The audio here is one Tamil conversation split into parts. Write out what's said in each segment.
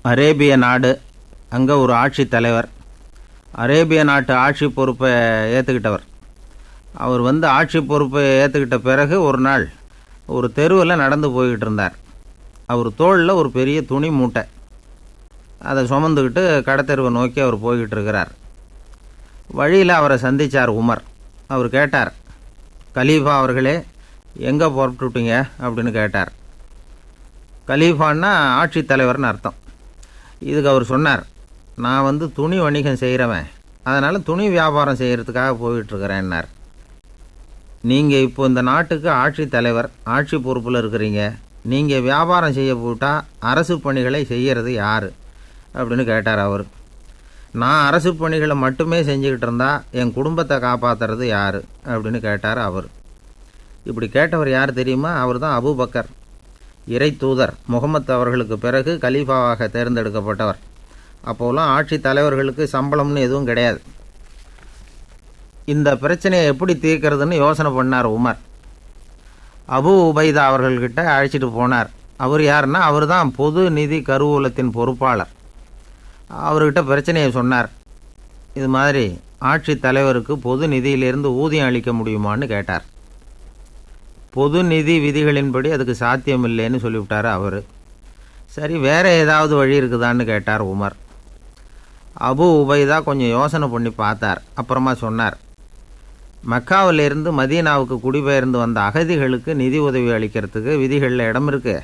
அரேபிய நாடு. அங்கே ஒரு ஆட்சி தலைவர். அரேபிய நாட்டு ஆட்சி பொறுப்பை ஏற்றுக்கிட்டவர். அவர் ஆட்சி பொறுப்பை ஏற்றுக்கிட்ட பிறகு ஒரு நாள் ஒரு தெருவில் நடந்து போய்கிட்டு இருந்தார். அவர் தோளில் ஒரு பெரிய துணி மூட்டை, அதை சுமந்துக்கிட்டு கடத்தெருவை நோக்கி அவர் போய்கிட்டு இருக்கிறார். வழியில் அவரை சந்தித்தார் உமர். அவர் கேட்டார், கலீஃபா அவர்களே, எங்கே புறப்பட்டுவிட்டீங்க அப்படின்னு கேட்டார். கலீஃபான்னா ஆட்சி தலைவர்னு அர்த்தம். இதுக்கு அவர் சொன்னார், நான் துணி வணிகம் செய்கிறவன், அதனால் துணி வியாபாரம் செய்கிறதுக்காக போயிட்டுருக்கிறேன்னார். நீங்கள் இப்போ இந்த நாட்டுக்கு ஆட்சி தலைவர், ஆட்சி பொறுப்பில் இருக்கிறீங்க. நீங்கள் வியாபாரம் செய்ய போட்டால் அரசு பணிகளை செய்கிறது யார் அப்படின்னு கேட்டார் அவர். நான் அரசு பணிகளை மட்டுமே செஞ்சுக்கிட்டு இருந்தால் என் குடும்பத்தை காப்பாற்றுறது யார் அப்படின்னு கேட்டார் அவர். இப்படி கேட்டவர் யார் தெரியுமா? அவர் தான் அபூபக்கர், இறை தூதர் முகமது அவர்களுக்கு பிறகு கலீஃபாவாக தேர்ந்தெடுக்கப்பட்டவர். அப்போலாம் ஆட்சி தலைவர்களுக்கு சம்பளம்னு எதுவும் கிடையாது. இந்த பிரச்சனையை எப்படி தீர்க்கிறதுன்னு யோசனை பண்ணார் உமர். அபு உபைதா அவர்கள்கிட்ட அழைச்சிட்டு போனார். அவர் யாருன்னா, அவர் தான் பொது நிதி கருவூலத்தின் பொறுப்பாளர். அவர்கிட்ட பிரச்சனையை சொன்னார். இது மாதிரி ஆட்சி தலைவருக்கு பொது நிதியிலிருந்து ஊதியம் அளிக்க முடியுமான்னு கேட்டார். பொது நிதி விதிகளின்படி அதுக்கு சாத்தியமில்லைன்னு சொல்லிவிட்டார் அவர். சரி, வேறு ஏதாவது வழி இருக்குதான்னு கேட்டார் உமர். அபு உபைதா கொஞ்சம் யோசனை பண்ணி பார்த்தார். அப்புறமா சொன்னார், மக்காவிலிருந்து மதீனாவுக்கு குடிபெயர்ந்து வந்த அகதிகளுக்கு நிதி உதவி அளிக்கிறதுக்கு விதிகளில் இடம் இருக்குது.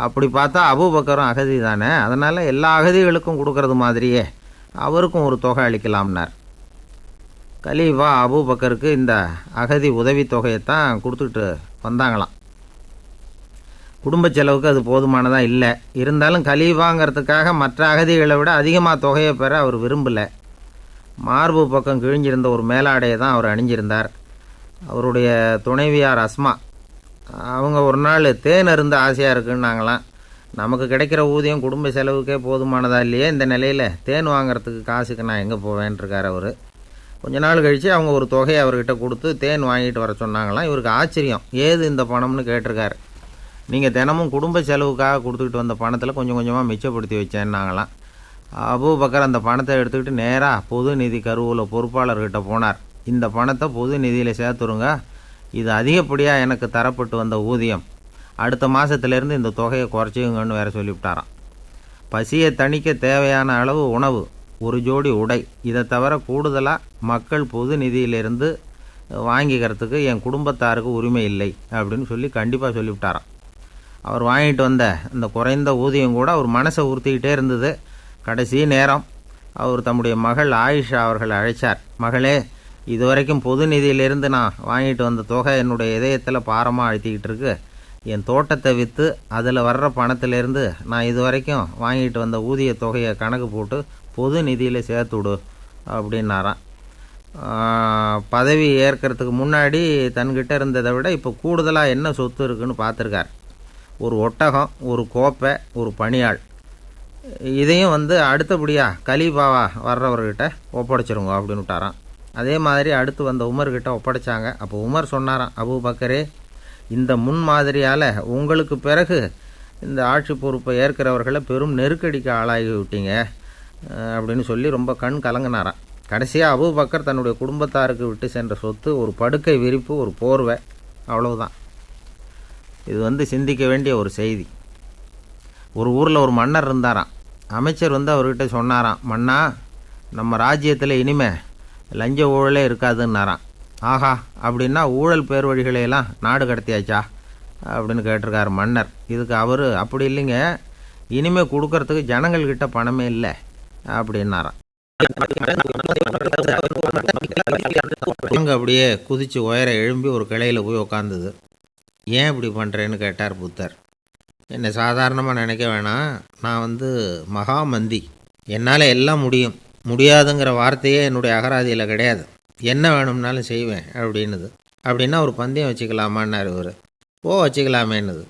அப்படி பார்த்தா அபூபக்கரும் அகதி தானே, அதனால் எல்லா அகதிகளுக்கும் கொடுக்கறது மாதிரியே அவருக்கும் ஒரு தொகை அளிக்கலாம்னார். கலீஃபா அபூபக்கருக்கு இந்த அகதி உதவி தொகையைத்தான் கொடுத்துட்டு வந்தாங்களாம். குடும்ப செலவுக்கு அது போதுமானதாக இல்லை. இருந்தாலும் கலீஃபாங்கிறதுக்காக மற்ற அகதிகளை விட அதிகமாக தொகையை பெற அவர் விரும்பலை. மார்பு பக்கம் கிழிஞ்சிருந்த ஒரு மேலாடையை தான் அவர் அணிஞ்சிருந்தார். அவருடைய துணைவியார் அஸ்மா, அவங்க ஒரு நாள் தேன் அருந்த ஆசையாக இருக்குன்னாங்களாம். நமக்கு கிடைக்கிற ஊதியம் குடும்ப செலவுக்கே போதுமானதா இல்லையே, இந்த நிலையில் தேன் வாங்கிறதுக்கு காசுக்கு நான் எங்கே போவேன்ருக்கார் அவர். கொஞ்ச நாள் கழித்து அவங்க ஒரு தொகையை அவர்கிட்ட கொடுத்து தேன் வாங்கிட்டு வர சொன்னாங்களாம். இவருக்கு ஆச்சரியம், ஏது இந்த பணம்னு கேட்டிருக்காரு. நீங்கள் தினமும் குடும்ப செலவுக்காக கொடுத்துக்கிட்டு வந்த பணத்தில் கொஞ்சம் கொஞ்சமாக மிச்சப்படுத்தி வச்சேன்னாங்களாம். அபூபக்கர் அந்த பணத்தை எடுத்துக்கிட்டு நேராக பொது நிதி கருவூல பொறுப்பாளர்கிட்ட போனார். இந்த பணத்தை பொது நிதியில் சேர்த்துருங்க, இது அதிகப்படியாக எனக்கு தரப்பட்டு வந்த ஊதியம், அடுத்த மாதத்துலேருந்து இந்த தொகையை குறைச்சிங்கன்னு வேறு சொல்லிவிட்டாராம். பசியை தணிக்க தேவையான அளவு உணவு, ஒரு ஜோடி உடை, இதை தவிர கூடுதலாக மக்கள் பொது நிதியிலிருந்து வாங்கிக்கிறதுக்கு என் குடும்பத்தாருக்கு உரிமை இல்லை அப்படின்னு சொல்லி கண்டிப்பாக சொல்லிவிட்டாராம். அவர் வாங்கிட்டு வந்த இந்த குறைந்த ஊதியம் கூட அவர் மனசை உறுத்திக்கிட்டே இருந்தது. கடைசி நேரம் அவர் தம்முடைய மகள் ஆயிஷா அவர்களை அழைச்சார். மகளே, இதுவரைக்கும் பொது நிதியிலிருந்து நான் வாங்கிட்டு வந்த தொகை என்னுடைய இதயத்தில் பாரமாக அழுத்திக்கிட்டு இருக்கு. என் தோட்டத்தை விற்று அதில் வர்ற பணத்திலேருந்து நான் இதுவரைக்கும் வாங்கிட்டு வந்த ஊதிய தொகையை கணக்கு போட்டு பொது நிதியில் சேர்த்து விடு அப்படின்னாராம். பதவி ஏற்கிறதுக்கு முன்னாடி தன்கிட்ட இருந்ததை விட இப்போ கூடுதலாக என்ன சொத்து இருக்குன்னு பார்த்துருக்கார். ஒரு ஒட்டகம், ஒரு கோப்பை, ஒரு பணியாள். இதையும் அடுத்தபடியாக கலீஃபாவா வர்றவர்கிட்ட ஒப்படைச்சிருங்க அப்படின்னு விட்டாராம். அதே மாதிரி அடுத்து வந்த உமர்கிட்ட ஒப்படைச்சாங்க. அப்போ உமர் சொன்னாராம், அபூபக்கரே, இந்த முன்மாதிரியால் உங்களுக்கு பிறகு இந்த ஆட்சி பொறுப்பை ஏற்கிறவர்களை பெரும் நெருக்கடிக்கு ஆளாகி விட்டீங்க அப்படின்னு சொல்லி ரொம்ப கண் கலங்கினாராம். கடைசியாக அபூபக்கர் தன்னுடைய குடும்பத்தாருக்கு விட்டு சென்ற சொத்து ஒரு படுக்கை விரிப்பு, ஒரு போர்வை, அவ்வளவுதான். இது சிந்திக்க வேண்டிய ஒரு செய்தி. ஒரு ஊரில் ஒரு மன்னர் இருந்தாராம். அமைச்சர் அவர்கிட்ட சொன்னாராம், மன்னா, நம்ம ராஜ்யத்தில் இனிமே லஞ்ச ஊழலே இருக்காதுன்னாராம். ஆஹா, அப்படின்னா ஊழல் பேர் வழிகளையெல்லாம் நாடு கடத்தியாச்சா அப்படின்னு கேட்டிருக்கார் மன்னர். இதுக்கு அவர், அப்படி இல்லைங்க, இனிமேல் கொடுக்கறதுக்கு ஜனங்கள்கிட்ட பணமே இல்லை அப்படின்னாராம். அங்கே அப்படியே குதித்து உயர எழும்பி ஒரு கிளையில் போய் உக்காந்துது. ஏன் இப்படி பண்ணுறேன்னு கேட்டார் புத்தர். என்னை சாதாரணமாக நினைக்க வேணாம், நான் மகாமந்தி, என்னால் எல்லாம் முடியும், முடியாதுங்கிற வார்த்தையே என்னுடைய அகராதியில் கிடையாது, என்ன வேணும்னாலும் செய்வேன் அப்படின்னுது. அப்படின்னா ஒரு பந்தயம் வச்சுக்கலாமான்னார் இவர். வச்சுக்கலாமேன்னுது.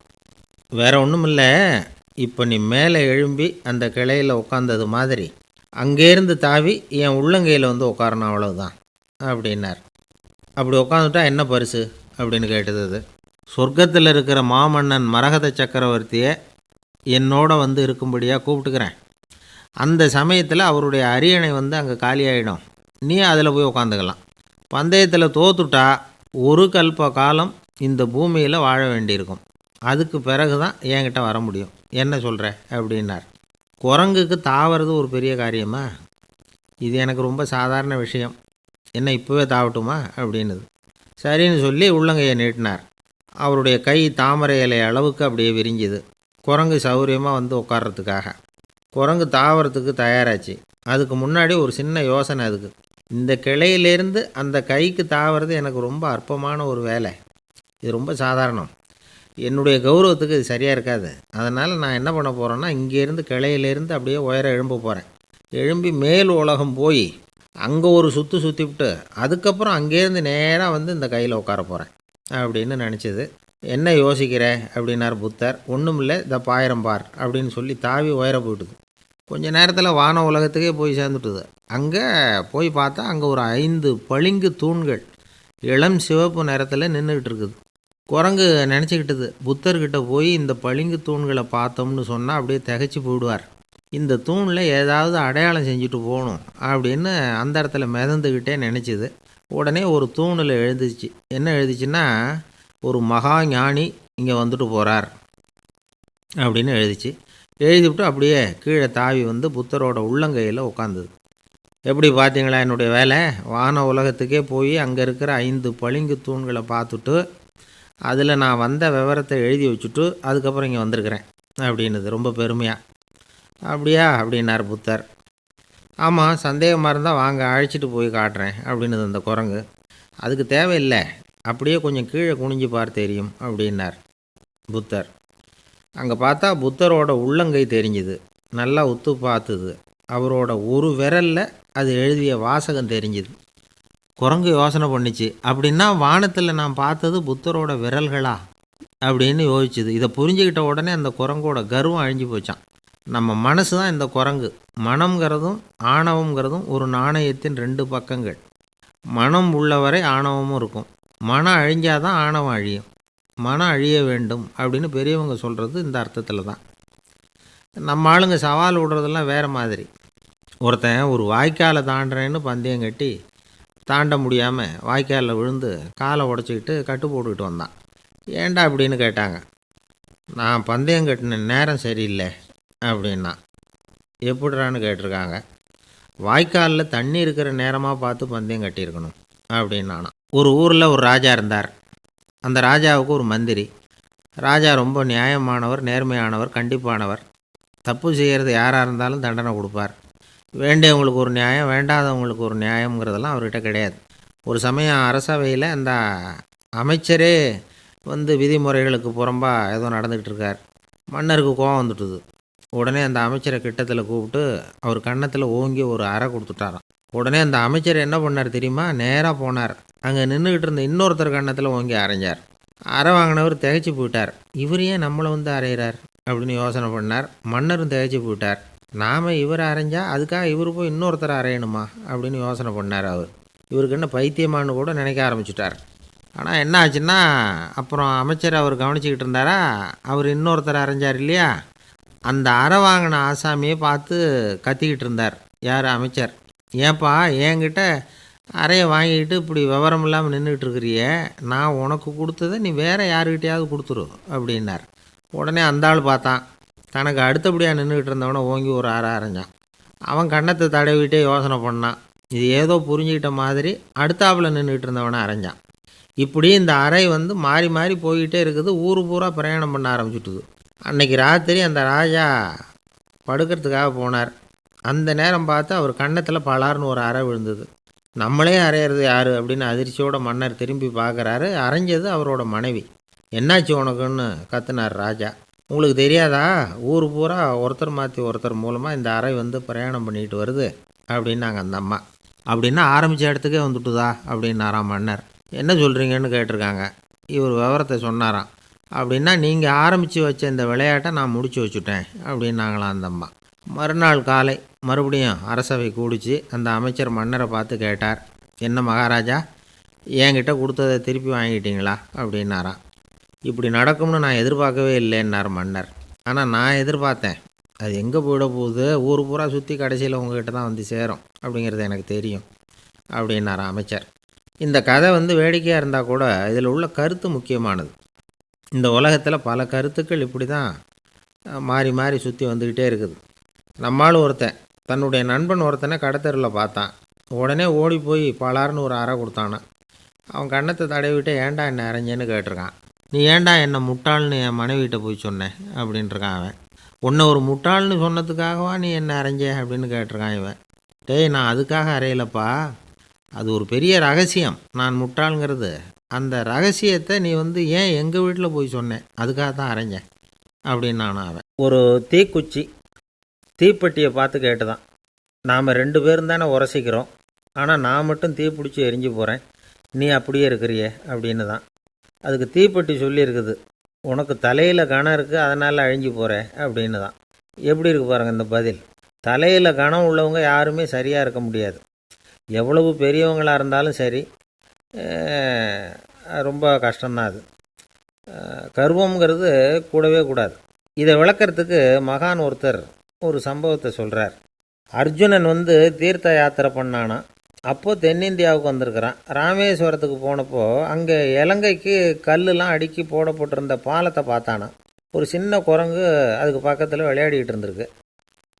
வேறு ஒன்றும் இல்லை, இப்போ நீ மேலே எழும்பி அந்த கிளையில் உட்காந்தது மாதிரி அங்கேருந்து தாவி என் உள்ளங்கையில் உட்காரணும், அவ்வளவுதான் அப்படின்னார். அப்படி உட்காந்துட்டா என்ன பரிசு அப்படின்னு கேட்டது அது. சொர்க்கத்தில் இருக்கிற மாமன்னன் மரகத சக்கரவர்த்தியை என்னோட இருக்கும்படியாக கூப்பிட்டுக்கிறேன் அந்த சமயத்தில் அவருடைய அரியணை வந்து அங்கே காலியாகிடும். நீ அதில் போய் உட்காந்துக்கலாம். பந்தயத்தில் தோத்துட்டா ஒரு கல்ப காலம் இந்த பூமியில் வாழ வேண்டியிருக்கும். அதுக்கு பிறகு தான் என்கிட்ட வர முடியும். என்ன சொல்கிற அப்படின்னார். குரங்குக்கு தாவறது ஒரு பெரிய காரியமா? இது எனக்கு ரொம்ப சாதாரண விஷயம். என்ன இப்போவே தாவட்டுமா அப்படின்னுது. சரின்னு சொல்லி உள்ளங்கையை நீட்டினார். அவருடைய கை தாமரை இலை அளவுக்கு அப்படியே விரிஞ்சுது. குரங்கு சௌகரியமாக வந்து உட்கார்றதுக்காக. குரங்கு தாவறதுக்கு தயாராச்சு. அதுக்கு முன்னாடி ஒரு சின்ன யோசனை அதுக்கு. இந்த கிளையிலேருந்து அந்த கைக்கு தாவறது எனக்கு ரொம்ப அற்பமான ஒரு வேலை. இது ரொம்ப சாதாரணம். என்னுடைய கௌரவத்துக்கு இது சரியாக இருக்காது. அதனால் நான் என்ன பண்ண போகிறேன்னா, இங்கேருந்து கிளையிலேருந்து அப்படியே உயர எழும்ப போகிறேன். எழும்பி மேல் உலகம் போய் அங்கே ஒரு சுற்றிவிட்டு அதுக்கப்புறம் அங்கேருந்து நேராக வந்து இந்த கையில் உட்கார போகிறேன் அப்படின்னு நினச்சிது. என்ன யோசிக்கிற அப்படின்னார் புத்தர். ஒன்றும் இல்லை, இந்த பாயிரம் பார் அப்படின்னு சொல்லி தாவி உயர போயிட்டுது. கொஞ்ச நேரத்தில் வான உலகத்துக்கே போய் சேர்ந்துட்டுது. அங்கே போய் பார்த்தா அங்கே ஒரு 5 பளிங்கு தூண்கள் இளம் சிவப்பு நிறத்தில் நின்றுக்கிட்டு இருக்குது. குரங்கு நினச்சிக்கிட்டது, புத்தர்கிட்ட போய் இந்த பளிங்கு தூண்களை பார்த்தோம்னு சொன்னால் அப்படியே திகைச்சு போயிடுவார். இந்த தூணில் ஏதாவது அடையாளம் செஞ்சுட்டு போகணும் அப்படின்னு அந்த இடத்துல மிதந்துக்கிட்டே நினச்சிது. உடனே ஒரு தூணில் எழுதிச்சு. என்ன எழுதிச்சுன்னா, ஒரு மகா ஞானி இங்கே வந்துட்டு போகிறார் அப்படின்னு எழுதிச்சு. எழுதிவிட்டு அப்படியே கீழே தாவி வந்து புத்தரோட உள்ளங்கையில் உட்காந்துது. எப்படி பார்த்தீங்களா என்னுடைய வேலை? வான உலகத்துக்கே போய் அங்கே இருக்கிற 5 பளிங்கு தூண்களை பார்த்துட்டு அதில் நான் வந்த விவரத்தை எழுதி வச்சுட்டு அதுக்கப்புறம் இங்கே வந்திருக்கிறேன் அப்படின்னுது ரொம்ப பெருமையாக. அப்படியா அப்படின்னார் புத்தர். ஆமாம், சந்தேகமாக இருந்தால் வாங்க, அழைச்சிட்டு போய் காட்டுறேன் அப்படின்னுது அந்த குரங்கு. அதுக்கு தேவையில்லை, அப்படியே கொஞ்சம் கீழே குனிஞ்சு பார் தெரியும் அப்படின்னார் புத்தர். அங்கே பார்த்தா புத்தரோட உள்ளங்கை தெரிஞ்சுது. நல்லா உத்து பார்த்துது. அவரோட ஒரு விரலில் அது எழுதிய வாசகம் தெரிஞ்சுது. குரங்கு யோசனை பண்ணிச்சு, அப்படின்னா வானத்தில் நான் பார்த்தது புத்தரோட விரல்களா அப்படின்னு யோசிச்சுது. இதை புரிஞ்சுக்கிட்ட உடனே அந்த குரங்கோட கர்வம் அழிஞ்சு போச்சான். நம்ம மனசு தான் இந்த குரங்கு. மனம்ங்கிறதும் ஆணவங்கிறதும் ஒரு நாணயத்தின் 2 பக்கங்கள். மனம் உள்ளவரை ஆணவமும் இருக்கும். மனம் அழிஞ்சாதான் ஆணவம் அழியும். மனம் அழிய வேண்டும் அப்படின்னு பெரியவங்க சொல்கிறது இந்த அர்த்தத்தில் தான். நம்ம ஆளுங்க சவால் விடுறதெல்லாம் வேறு மாதிரி. ஒருத்தன் ஒரு வாய்க்காலை தாண்டுறேன்னு பந்தயம் கட்டி தாண்ட முடியாமல் வாய்க்காலில் விழுந்து காலை உடச்சிக்கிட்டு கட்டு போட்டுக்கிட்டு வந்தான். ஏன்டா அப்படின்னு கேட்டாங்க. நான் பந்தயம் கட்டின நேரம் சரியில்லை அப்படின்னா. எப்படிறான்னு கேட்டிருக்காங்க. வாய்க்காலில் தண்ணி இருக்கிற நேரமாக பார்த்து பந்தயம் கட்டியிருக்கணும் அப்படின்னானா. ஒரு ஊரில் ஒரு ராஜா இருந்தார். அந்த ராஜாவுக்கு ஒரு மந்திரி. ராஜா ரொம்ப நியாயமானவர், நேர்மையானவர், கண்டிப்பானவர். தப்பு செய்கிறது யாராக இருந்தாலும் தண்டனை கொடுப்பார். வேண்டியவங்களுக்கு ஒரு நியாயம், வேண்டாதவங்களுக்கு ஒரு நியாயங்கிறதெல்லாம் அவர்கிட்ட கிடையாது. ஒரு சமயம் அரசவையில் அந்த அமைச்சரே வந்து விதிமுறைகளுக்கு புறம்பாக ஏதோ நடந்துக்கிட்டு இருக்கார். மன்னருக்கு கோபம் வந்துட்டுது. உடனே அந்த அமைச்சரை கிட்டத்தில் கூப்பிட்டு அவர் கன்னத்தில் ஓங்கி ஒரு அறை கொடுத்துட்டாராம். உடனே அந்த அமைச்சர் என்ன பண்ணார் தெரியுமா? நேராக போனார். அங்கே நின்றுக்கிட்டு இருந்த இன்னொருத்தர் கன்னத்தில் ஓங்கி அரைஞ்சார். அறை வாங்கினவர் திகைச்சு போயிட்டார். இவர் ஏன் நம்மளை வந்து அரைகிறார் அப்படின்னு யோசனை பண்ணார். மன்னரும் திகைச்சு போயிட்டார். நாம் இவரை அரைஞ்சா அதுக்காக இவர் போய் இன்னொருத்தரை அரையணுமா அப்படின்னு யோசனை பண்ணார். இவருக்கு என்ன பைத்தியமானு கூட நினைக்க ஆரம்பிச்சிட்டார். ஆனால் என்ன ஆச்சுன்னா, அப்புறம் அமைச்சர் அவர் கவனிச்சிக்கிட்டு இருந்தாரா, அவர் இன்னொருத்தரை அரைஞ்சார் இல்லையா, அந்த அறை வாங்கின ஆசாமியை பார்த்து கத்திக்கிட்டு இருந்தார். யார்? அமைச்சர். ஏன்பா என்கிட்ட அறையை வாங்கிக்கிட்டு இப்படி விவரம் இல்லாமல் நின்றுக்கிட்டு இருக்கிறியே, நான் உனக்கு கொடுத்ததை நீ வேறு யாருக்கிட்டையாவது கொடுத்துரு அப்படின்னார். உடனே அந்த ஆள் பார்த்தான். தனக்கு அடுத்தபடியாக நின்றுக்கிட்டு இருந்தவனை ஓங்கி ஒரு அறை அரைஞ்சான். அவன் கன்னத்தை தடவிட்டே யோசனை பண்ணான். இது ஏதோ புரிஞ்சுக்கிட்ட மாதிரி அடுத்தாப்பில் நின்றுக்கிட்டு இருந்தவனை அரைஞ்சான். இப்படி இந்த அறை வந்து மாறி மாறி போய்கிட்டே இருக்குது. ஊர் பூரா பிரயாணம் பண்ண ஆரம்பிச்சுட்டுது. அன்னைக்கு ராத்திரி அந்த ராஜா படுக்கிறதுக்காக போனார். அந்த நேரம் பார்த்து அவர் கன்னத்தில் பலார்னு ஒரு அறை விழுந்தது. நம்மளே அரையிறது யார் அப்படின்னு அதிர்ச்சியோட மன்னர் திரும்பி பார்க்குறாரு. அரைஞ்சது அவரோட மனைவி. என்னாச்சு உனக்குன்னு கத்துனார் ராஜா. உங்களுக்கு தெரியாதா, ஊர் பூரா ஒருத்தர் மாற்றி ஒருத்தர் மூலமாக இந்த அறை வந்து பிரயாணம் பண்ணிட்டு வருது அப்படின்னாங்க அந்த அம்மா. அப்படின்னா ஆரம்பித்த இடத்துக்கே வந்துட்டுதா அப்படின்னாராம் மன்னர். என்ன சொல்கிறீங்கன்னு கேட்டிருக்காங்க. இவர் விவரத்தை சொன்னாராம். அப்படின்னா நீங்கள் ஆரம்பித்து வச்ச இந்த விளையாட்டை நான் முடிச்சு வச்சுட்டேன் அப்படின்னாங்களாம் அந்த அம்மா. மறுநாள் காலை மறுபடியும் அரசவை கூடிச்சு. அந்த அமைச்சர் மன்னரை பார்த்து கேட்டார். என்ன மகாராஜா, என்கிட்ட கொடுத்ததை திருப்பி வாங்கிட்டீங்களா அப்படின்னாராம். இப்படி நடக்கும்னு நான் எதிர்பார்க்கவே இல்லைன்னார் மன்னர். ஆனால் நான் எதிர்பார்த்தேன். அது எங்கே போயிட போகுது, ஊர் பூரா சுற்றி கடைசியில் உங்ககிட்ட தான் வந்து சேரும் அப்படிங்கிறது எனக்கு தெரியும் அப்படின்னார் அமைச்சர். இந்த கதை வேடிக்கையாக இருந்தால் கூட இதில் உள்ள கருத்து முக்கியமானது. இந்த உலகத்தில் பல கருத்துக்கள் இப்படி தான் மாறி மாறி சுற்றி வந்துக்கிட்டே இருக்குது. நம்மால் ஒருத்தன் தன்னுடைய நண்பன் ஒருத்தனை கடத்தெருவில் பார்த்தான். உடனே ஓடி போய் பலார்னு ஒரு அறை கொடுத்தானா. அவன் கண்ணத்தை தடவிட்டு ஏன்டா என்ன அரைஞ்சேன்னு கேட்டிருக்கான். நீ ஏன்டா என்னை முட்டாள்னு என் மனைவிட்ட போய் சொன்னேன் அப்படின்ட்டுருக்கான் அவன். உன்னை ஒரு முட்டாள்னு சொன்னதுக்காகவா நீ என்ன அரைஞ்ச அப்படின்னு கேட்டிருக்கான் இவன். டேய், நான் அதுக்காக அறையலப்பா, அது ஒரு பெரிய ரகசியம் நான் முட்டாளுங்கிறது. அந்த ரகசியத்தை நீ ஏன் எங்கள் வீட்டில் போய் சொன்னேன், அதுக்காக தான் அரைஞ்சேன் அப்படின்னு நான் அவன். ஒரு தீக்குச்சி தீப்பெட்டியை பார்த்து கேட்டுதான், நாம் 2 பேரும் தானே உரசிக்கிறோம், ஆனால் நான் மட்டும் தீப்பிடிச்சி எரிஞ்சு போகிறேன், நீ அப்படியே இருக்கிறியே அப்படின்னு தான். அதுக்கு தீப்பெட்டி சொல்லியிருக்குது, உனக்கு தலையில் கணம் இருக்குது அதனால் அழிஞ்சு போகிற அப்படின்னு தான். எப்படி இருக்கு பாருங்கள் இந்த பதில். தலையில் கணம் உள்ளவங்க யாருமே சரியாக இருக்க முடியாது. எவ்வளவு பெரியவங்களாக இருந்தாலும் சரி, ரொம்ப கஷ்டம்தான் அது. கர்வங்கிறது கூடவே கூடாது. இதை விளக்கிறதுக்கு மகான் ஒருத்தர் ஒரு சம்பவத்தை சொல்கிறார். அர்ஜுனன் தீர்த்த யாத்திரை பண்ணானா. அப்போது தென்னிந்தியாவுக்கு வந்திருக்கிறான். ராமேஸ்வரத்துக்கு போனப்போ அங்கே இலங்கைக்கு கல்லுலாம் அடுக்கி போடப்பட்டிருந்த பாலத்தை பார்த்தானா. ஒரு சின்ன குரங்கு அதுக்கு பக்கத்தில் விளையாடிக்கிட்டு இருந்திருக்கு.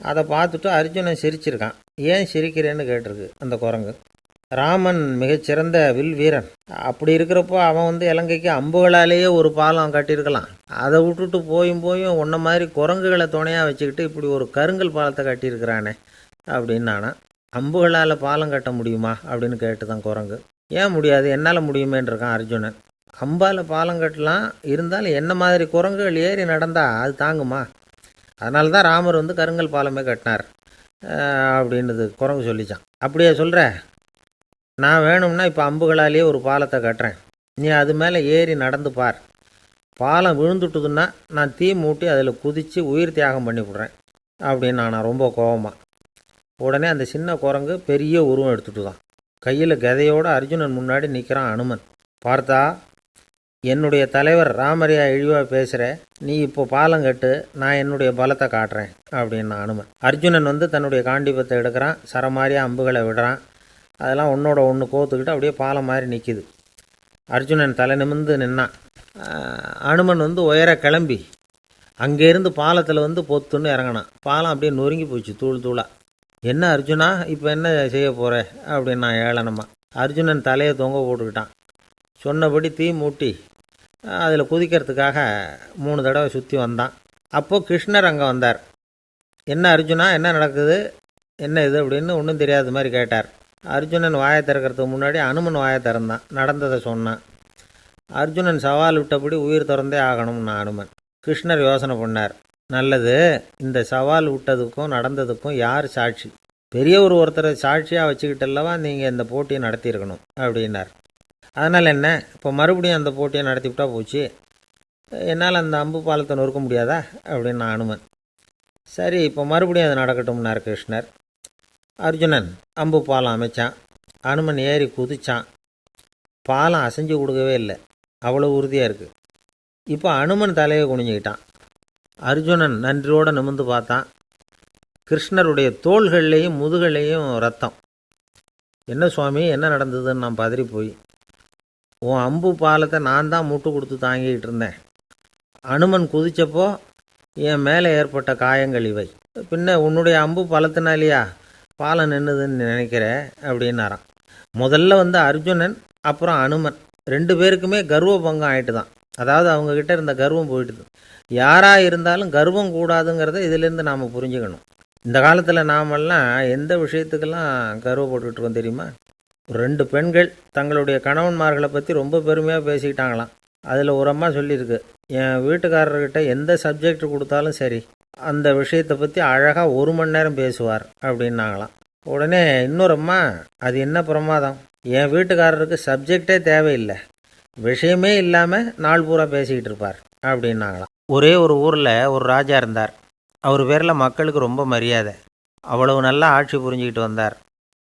அதை பார்த்துட்டு அர்ஜுனன் சிரிச்சிருக்கான். ஏன் சிரிக்கிறேன்னு கேட்டிருக்கு அந்த குரங்கு. ராமன் மிகச்சிறந்த வில் வீரன். அப்படி இருக்கிறப்போ அவன் இலங்கைக்கு அம்புகளாலேயே ஒரு பாலம் கட்டியிருக்கலாம். அதை விட்டுட்டு போயும் உன்ன மாதிரி குரங்குகளை துணையாக வச்சுக்கிட்டு இப்படி ஒரு கருங்கல் பாலத்தை கட்டியிருக்கிறானே அப்படின்னு நானா. அம்புகளால் பாலம் கட்ட முடியுமா அப்படின்னு கேட்டு தான் குரங்கு. ஏன் முடியாது, என்னால் முடியுமேன்றிருக்கான் அர்ஜுனன். அம்பால் பாலம் கட்டலாம், இருந்தாலும் என்ன மாதிரி குரங்குகள் ஏறி நடந்தால் அது தாங்குமா? அதனால தான் ராமர் கருங்கல் பாலமே கட்டினார் அப்படின்றது குரங்கு சொல்லிச்சான். அப்படியே சொல்கிற, நான் வேணும்னா இப்போ அம்புகளாலேயே ஒரு பாலத்தை கட்டுறேன், நீ அது மேலே ஏறி நடந்து பார். பாலம் விழுந்துட்டுதுன்னா நான் தீ மூட்டி அதில் குதித்து உயிர் தியாகம் பண்ணி விட்றேன் அப்படின்னு நான் ரொம்ப கோபமாக. உடனே அந்த சின்ன குரங்கு பெரிய உருவம் எடுத்துட்டு தான் கையில் கதையோடு அர்ஜுனன் முன்னாடி நிற்கிறான் அனுமன். பார்த்தா, என்னுடைய தலைவர் ராமரையா இழிவாக பேசுகிற, நீ இப்போ பாலம் கட்டு, நான் என்னுடைய பலத்தை காட்டுறேன் அப்படின்னா அனுமன். அர்ஜுனன் தன்னுடைய காண்டிபத்தை எடுக்கிறான், சரமாரியாக அம்புகளை விடுறான். அதெல்லாம் ஒன்றோட ஒன்று கோத்துக்கிட்டு அப்படியே பாலம் மாதிரி நிற்கிது. அர்ஜுனன் தலை நிமிர்ந்து நின்னான். அனுமன் உயர கிளம்பி அங்கேருந்து பாலத்தில் பொத்துன்னு இறங்கினான். பாலம் அப்படியே நொறுங்கி போச்சு தூள் தூளாக. என்ன அர்ஜுனா, இப்போ என்ன செய்ய போகிற அப்படின்னா ஏளனமாக. அர்ஜுனன் தலையை தொங்க போட்டுக்கிட்டான். சொன்னபடி தீ மூட்டி அதில் குதிக்கிறதுக்காக 3 தடவை சுற்றி வந்தான். அப்போது கிருஷ்ணர் அங்கே வந்தார். என்ன அர்ஜுனா, என்ன நடக்குது, என்ன இது அப்படின்னு ஒன்றும் தெரியாத மாதிரி கேட்டார். அர்ஜுனன் வாயை திறக்கிறதுக்கு முன்னாடி அனுமன் வாயை திறந்தான், நடந்ததை சொன்னான். அர்ஜுனன் சவால் விட்டபடி உயிர் திறந்தே ஆகணும்னா அனுமன். கிருஷ்ணர் யோசனை பண்ணார். நல்லது, இந்த சவால் விட்டதுக்கும் நடந்ததுக்கும் யார் சாட்சி? பெரியவர் ஒருத்தரை சாட்சியாக வச்சுக்கிட்டல்லவா நீங்கள் இந்த போட்டியை நடத்தியிருக்கணும் அப்படின்னார். அதனால் என்ன, இப்போ மறுபடியும் அந்த போட்டியை நடத்திவிட்டா போச்சு, என்னால் அந்த அம்பு பாலத்தை நொறுக்க முடியாதா அப்படின்னு அனுமன். சரி, இப்போ மறுபடியும் அது நடக்கட்டும்னார் கிருஷ்ணர். அர்ஜுனன் அம்பு பாலம் அமைச்சான். அனுமன் ஏறி குதிச்சான். பாலம் அசைஞ்சு கொடுக்கவே இல்லை, அவ்வளோ உறுதியாக இருக்குது. இப்போ அனுமன் தலையை குனிஞ்சிக்கிட்டான். அர்ஜுனன் நன்றியோடு நிமிர்ந்து பார்த்தான். கிருஷ்ணருடைய தோள்கள்லேயும் முதுகள்லேயும் ரத்தம். என்ன சுவாமி, என்ன நடந்ததுன்னு நான் பதறி போய், உன் அம்பு பாலத்தை நான் தான் முட்டு கொடுத்து தாங்கிக்கிட்டு இருந்தேன். அனுமன் குதித்தப்போ என் மேலே ஏற்பட்ட காயங்கள் இவை. பின்ன உன்னுடைய அம்பு பலத்தினாலேயா பாலம் நின்றுதுன்னு நினைக்கிற அப்படின்னாரான். முதல்ல அர்ஜுனன், அப்புறம் அனுமன் 2 பேருக்குமே கர்வ பங்கம் ஆகிட்டு தான். அதாவது அவங்கக்கிட்ட இருந்த கர்வம் போயிட்டுது. யாராக இருந்தாலும் கர்வம் கூடாதுங்கிறத இதிலேருந்து நாம் புரிஞ்சுக்கணும். இந்த காலத்தில் நாமெல்லாம் எந்த விஷயத்துக்கெல்லாம் கர்வப்பட்டுக்கிட்டு இருக்கோம் தெரியுமா? 2 பெண்கள் தங்களுடைய கணவன்மார்களை பற்றி ரொம்ப பெருமையாக பேசிக்கிட்டாங்களாம். அதில் ஒரு அம்மா சொல்லியிருக்கு, என் வீட்டுக்காரர்கிட்ட எந்த சப்ஜெக்ட் கொடுத்தாலும் சரி அந்த விஷயத்தை பற்றி அழகாக 1 மணி நேரம் பேசுவார் அப்படின்னாங்களாம். உடனே இன்னொரு அம்மா, அது என்ன பிரமாதம், என் வீட்டுக்காரருக்கு சப்ஜெக்டே தேவையில்லை, விஷயமே இல்லாமல் நாள் பூரா பேசிக்கிட்டு இருப்பார் அப்படின்னாங்களாம். ஒரே ஒரு ஊரில் ஒரு ராஜா இருந்தார். அவர் பேரில் மக்களுக்கு ரொம்ப மரியாதை. அவ்வளவு நல்லா ஆட்சி புரிஞ்சிக்கிட்டு வந்தார்.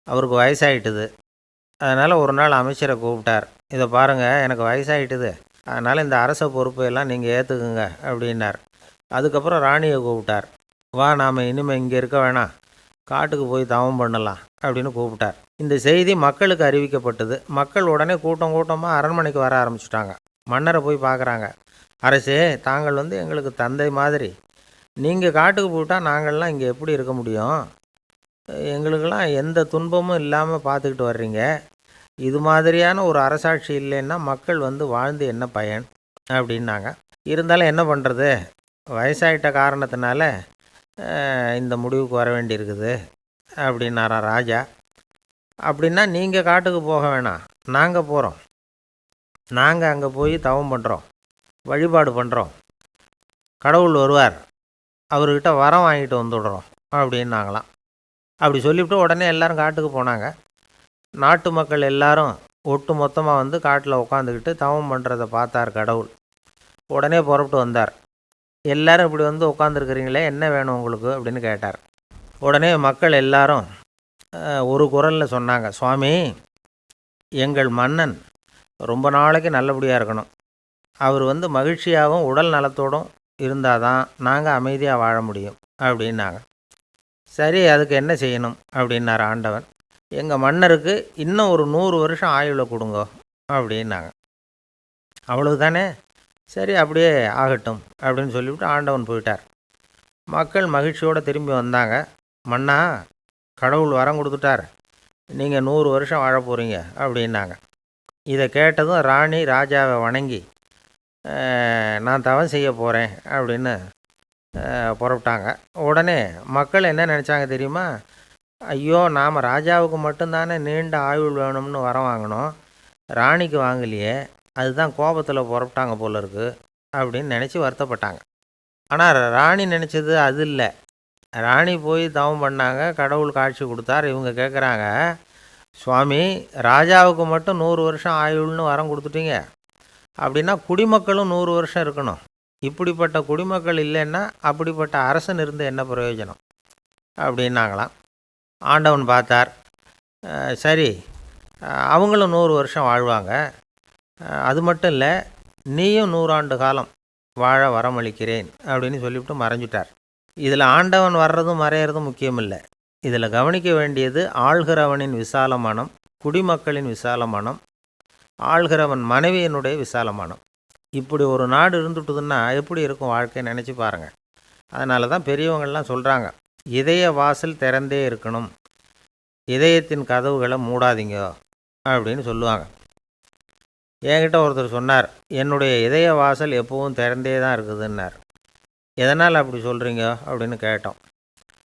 அவருக்கு வயசாகிட்டுது. அதனால் ஒரு நாள் அமைச்சரை கூப்பிட்டார். இதை பாருங்கள், எனக்கு வயசாகிட்டுது, அதனால் இந்த அரச பொறுப்பையெல்லாம் நீங்கள் ஏற்றுக்குங்க அப்படின்னார். அதுக்கப்புறம் ராணியை கூப்பிட்டார். வா நாம் இனிமேல் இங்கே இருக்க வேணாம், காட்டுக்கு போய் தவம் பண்ணலாம் அப்படின்னு கூப்பிட்டார். இந்த செய்தி மக்களுக்கு அறிவிக்கப்பட்டது. மக்கள் உடனே கூட்டம் கூட்டமாக அரண்மனைக்கு வர ஆரம்பிச்சிட்டாங்க. மன்னரை போய் பார்க்குறாங்க. அரசே, தாங்கள் எங்களுக்கு தந்தை மாதிரி. நீங்கள் காட்டுக்கு போயிட்டால் நாங்கள்லாம் இங்கே எப்படி இருக்க முடியும்? எங்களுக்கெல்லாம் எந்த துன்பமும் இல்லாமல் பார்த்துக்கிட்டு வர்றீங்க. இது மாதிரியான ஒரு அரசாட்சி இல்லைன்னா மக்கள் வாழ்ந்து என்ன பயன் அப்படின்னாங்க. இருந்தாலும் என்ன பண்ணுறது, வயசாயிட்ட காரணத்தினால இந்த முடிவுக்கு வர வேண்டியிருக்குது அப்படின்னாராம் ராஜா. அப்படின்னா நீங்கள் காட்டுக்கு போக வேணாம், நாங்கள் போகிறோம். நாங்கள் அங்கே போய் தவம் பண்ணுறோம், வழிபாடு பண்ணுறோம். கடவுள் வருவார், அவர்கிட்ட வரம் வாங்கிட்டு வந்துடுறோம் அப்படின்னாங்களாம். அப்படி சொல்லிவிட்டு உடனே எல்லோரும் காட்டுக்கு போனாங்க. நாட்டு மக்கள் எல்லாரும் ஒட்டு மொத்தமாக காட்டில் உட்காந்துக்கிட்டு தவம் பண்ணுறதை பார்த்தார் கடவுள். உடனே புறப்பட்டு வந்தார். எல்லோரும் இப்படி உட்காந்துருக்குறீங்களே, என்ன வேணும் உங்களுக்கு அப்படின்னு கேட்டார். உடனே மக்கள் எல்லாரும் ஒரு குரலில் சொன்னாங்க, சுவாமி, எங்கள் மன்னன் ரொம்ப நாளைக்கு நல்லபடியாக இருக்கணும். அவர் மகிழ்ச்சியாகவும் உடல் நலத்தோடும் இருந்தால் தான் நாங்கள் அமைதியாக வாழ முடியும் அப்படின்னாங்க. சரி, அதுக்கு என்ன செய்யணும் அப்படின்னார் ஆண்டவன். எங்கள் மன்னருக்கு இன்னும் ஒரு 100 வருஷம் ஆயுளை கொடுங்க அப்படின்னாங்க. அவ்வளவு தானே, சரி அப்படியே ஆகட்டும் அப்படின்னு சொல்லிவிட்டு ஆண்டவன் போயிட்டார். மக்கள் மகிழ்ச்சியோடு திரும்பி வந்தாங்க. மன்னா, கடவுள் வரம் கொடுத்துட்டார், நீங்கள் 100 வருஷம் வாழ போகிறீங்க அப்படின்னாங்க. இதை கேட்டதும் ராணி ராஜாவை வணங்கி நான் தவம் செய்ய போகிறேன் அப்படின்னு புறப்பட்டாங்க. உடனே மக்கள் என்ன நினச்சாங்க தெரியுமா? ஐயோ, நாம் ராஜாவுக்கு மட்டும்தானே நீண்ட ஆயுள் வேணும்னு வரம் வாங்கினோம், ராணிக்கு வாங்கலையே, அதுதான் கோபத்தில் புறப்பட்டாங்க போல இருக்குது அப்படின்னு நினச்சி வருத்தப்பட்டாங்க. ஆனால் ராணி நினச்சது அது இல்லை. ராணி போய் தவம் பண்ணாங்க, கடவுள் காட்சி கொடுத்தார். இவங்க கேட்குறாங்க, சுவாமி, ராஜாவுக்கு மட்டும் 100 வருஷம் ஆயுள்னு வரம் கொடுத்துட்டீங்க, அப்படின்னா குடிமக்களும் 100 வருஷம் இருக்கணும். இப்படிப்பட்ட குடிமக்கள் இல்லைன்னா அப்படிப்பட்ட அரசன் இருந்து என்ன பிரயோஜனம் அப்படின்னாங்களாம். ஆண்டவன் பார்த்தார், சரி அவங்களும் 100 வருஷம் வாழ்வாங்க, அது மட்டும் இல்லை, நீயும் 100 ஆண்டு காலம் வாழ வரமளிக்கிறேன் அப்படின்னு சொல்லிவிட்டு மறைஞ்சிட்டார். இதில் ஆண்டவன் வர்றதும் மறையிறதும் முக்கியம் இல்லை. இதில் கவனிக்க வேண்டியது ஆள்கிறவனின் விசால மனம், குடிமக்களின் விசால மனம், ஆள்கிறவன் மனைவியினுடைய விசால மனம். இப்படி ஒரு நாடு இருந்துட்டுதுன்னா எப்படி இருக்கும் வாழ்க்கையை நினச்சி பாருங்கள். அதனால தான் பெரியவங்கள்லாம் சொல்கிறாங்க, இதய வாசல் திறந்தே இருக்கணும், இதயத்தின் கதவுகளை மூடாதீங்க அப்படின்னு சொல்லுவாங்க. என்கிட்ட ஒருத்தர் சொன்னார், என்னுடைய இதய வாசல் எப்பவும் திறந்தே தான் இருக்குதுன்னார். எதனால் அப்படி சொல்கிறீங்க அப்படின்னு கேட்டோம்.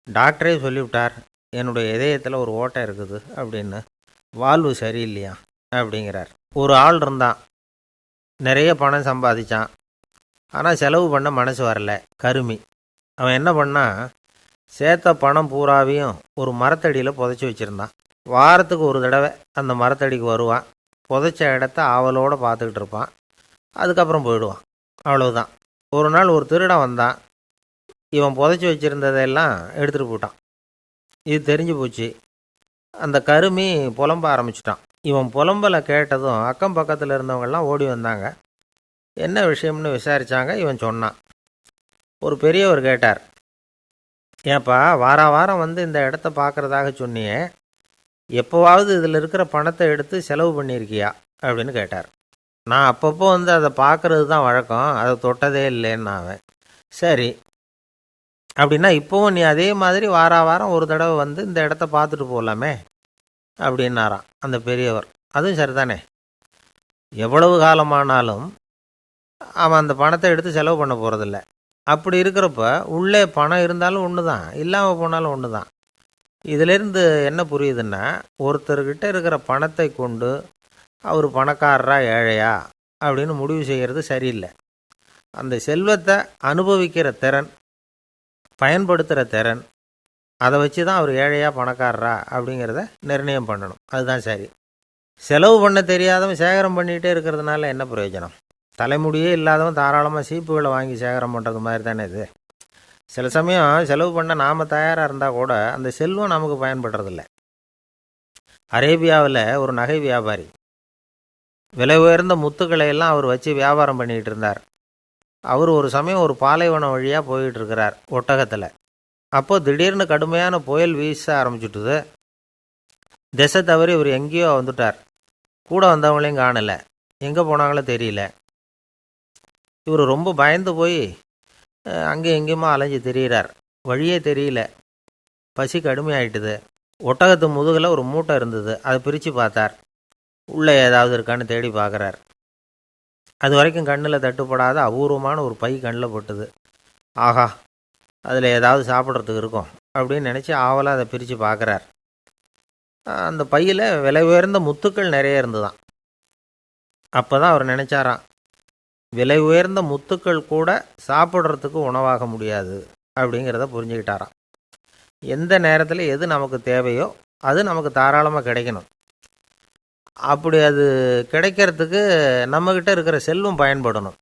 டாக்டரே சொல்லிவிட்டார், என்னுடைய இதயத்தில் ஒரு ஓட்டை இருக்குது அப்படின்னு, வால்வு சரியில்லையா அப்படிங்கிறார். ஒரு ஆள் இருந்தான், நிறைய பணம் சம்பாதிச்சான், ஆனால் செலவு பண்ண மனசு வரல, கருமி. அவன் என்ன பண்ணான், சேர்த்த பணம் பூராவையும் ஒரு மரத்தடியில் புதைச்சி வச்சுருந்தான். வாரத்துக்கு ஒரு தடவை அந்த மரத்தடிக்கு வருவான், புதைச்ச இடத்த ஆவலோடு பார்த்துக்கிட்டு இருப்பான், அதுக்கப்புறம் போயிடுவான். அவ்வளவுதான். ஒரு நாள் ஒரு திருடன் வந்தான், இவன் புதைச்சி வச்சுருந்ததெல்லாம் எடுத்துகிட்டு போயிட்டான். இது தெரிஞ்சு போச்சு. அந்த கருமி புலம்ப ஆரம்பிச்சிட்டான். இவன் புலம்பலை கேட்டதும் அக்கம் பக்கத்தில் இருந்தவங்கெல்லாம் ஓடி வந்தாங்க. என்ன விஷயம்னு விசாரித்தாங்க. இவன் சொன்னான். ஒரு பெரியவர் கேட்டார், ஏப்பா, வாரம் இந்த இடத்த பார்க்குறதாக சொன்னியே, எப்போவாவது இதில் இருக்கிற பணத்தை எடுத்து செலவு பண்ணியிருக்கியா அப்படின்னு கேட்டார். நான் அப்பப்போ அதை பார்க்குறது தான் வழக்கம், அதை தொட்டதே இல்லைன்னு அவன். சரி, அப்படின்னா இப்போவும் நீ அதே மாதிரி வாரம் ஒரு தடவை இந்த இடத்த பார்த்துட்டு போகலாமே அப்படின்னாராம் அந்த பெரியவர். அதுவும் சரிதானே, எவ்வளவு காலமானாலும் அவன் அந்த பணத்தை எடுத்து செலவு பண்ண போகிறதில்ல. அப்படி இருக்கிறப்ப உள்ளே பணம் இருந்தாலும் ஒன்று தான், இல்லாமல் போனாலும் ஒன்று தான். இதிலேருந்து என்ன புரியுதுன்னா, ஒருத்தர்கிட்ட இருக்கிற பணத்தை கொண்டு அவர் பணக்காரரா ஏழையா அப்படின்னு முடிவு செய்கிறது சரியில்லை. அந்த செல்வத்தை அனுபவிக்கிற திறன், பயன்படுத்துகிற திறன், அதை வச்சு தான் அவர் ஏழையா பணக்காரரா அப்படிங்கிறத நிர்ணயம் பண்ணணும். அதுதான் சரி. செலவு பண்ண தெரியாதவன் சேகரம் பண்ணிகிட்டே இருக்கிறதுனால என்ன பிரயோஜனம்? தலைமுடியே இல்லாதவன் தாராளமாக சீப்புகளை வாங்கி சேகரம் பண்ணுறது மாதிரி தானே இது. சில சமயம் செலவு பண்ண நாம் தயாராக இருந்தால் கூட அந்த செல்வம் நமக்கு பயன்படுறதில்ல. அரேபியாவில் ஒரு நகை வியாபாரி விலை உயர்ந்த முத்துக்களை எல்லாம் அவர் வச்சு வியாபாரம் பண்ணிகிட்டு இருந்தார். அவர் ஒரு சமயம் ஒரு பாலைவனம் வழியாக போயிட்டு இருக்கிறார் ஒட்டகத்தில். அப்போது திடீர்னு கடுமையான புயல் வீச ஆரம்பிச்சுட்டுது. திசை தவறி இவர் எங்கேயோ வந்துட்டார். கூட வந்தவங்களையும் காணலை, எங்கே போனாங்களோ தெரியல. இவர் ரொம்ப பயந்து போய் அங்கே எங்கேயுமா அலைஞ்சு திரியிறார். வழியே தெரியல. பசி கடுமையாயிட்டுது. ஒட்டகத்து முதுகில் ஒரு மூட்டை இருந்தது. அதை பிரித்து பார்த்தார். உள்ளே ஏதாவது இருக்கான்னு தேடி பார்க்குறார். அது வரைக்கும் கண்ணில் தட்டுப்படாத அபூர்வமான ஒரு பை கண்ணில் பட்டுது. ஆஹா, அதில் ஏதாவது சாப்பிட்றதுக்கு இருக்கும் அப்படின்னு நினச்சி ஆவலாக அதை பிரித்து பார்க்குறார். அந்த பையில் விலை உயர்ந்த முத்துக்கள் நிறைய இருந்துதான். அப்போ தான் அவர் நினச்சாராம், விலை உயர்ந்த முத்துக்கள் கூட சாப்பிட்றதுக்கு உணவாக முடியாது அப்படிங்கிறத புரிஞ்சுக்கிட்டாராம். எந்த நேரத்தில் எது நமக்கு தேவையோ அது நமக்கு தாராளமாக கிடைக்கணும். அப்படி அது கிடைக்கிறதுக்கு நம்மக்கிட்ட இருக்கிற செல்வம் பயன்படணும்.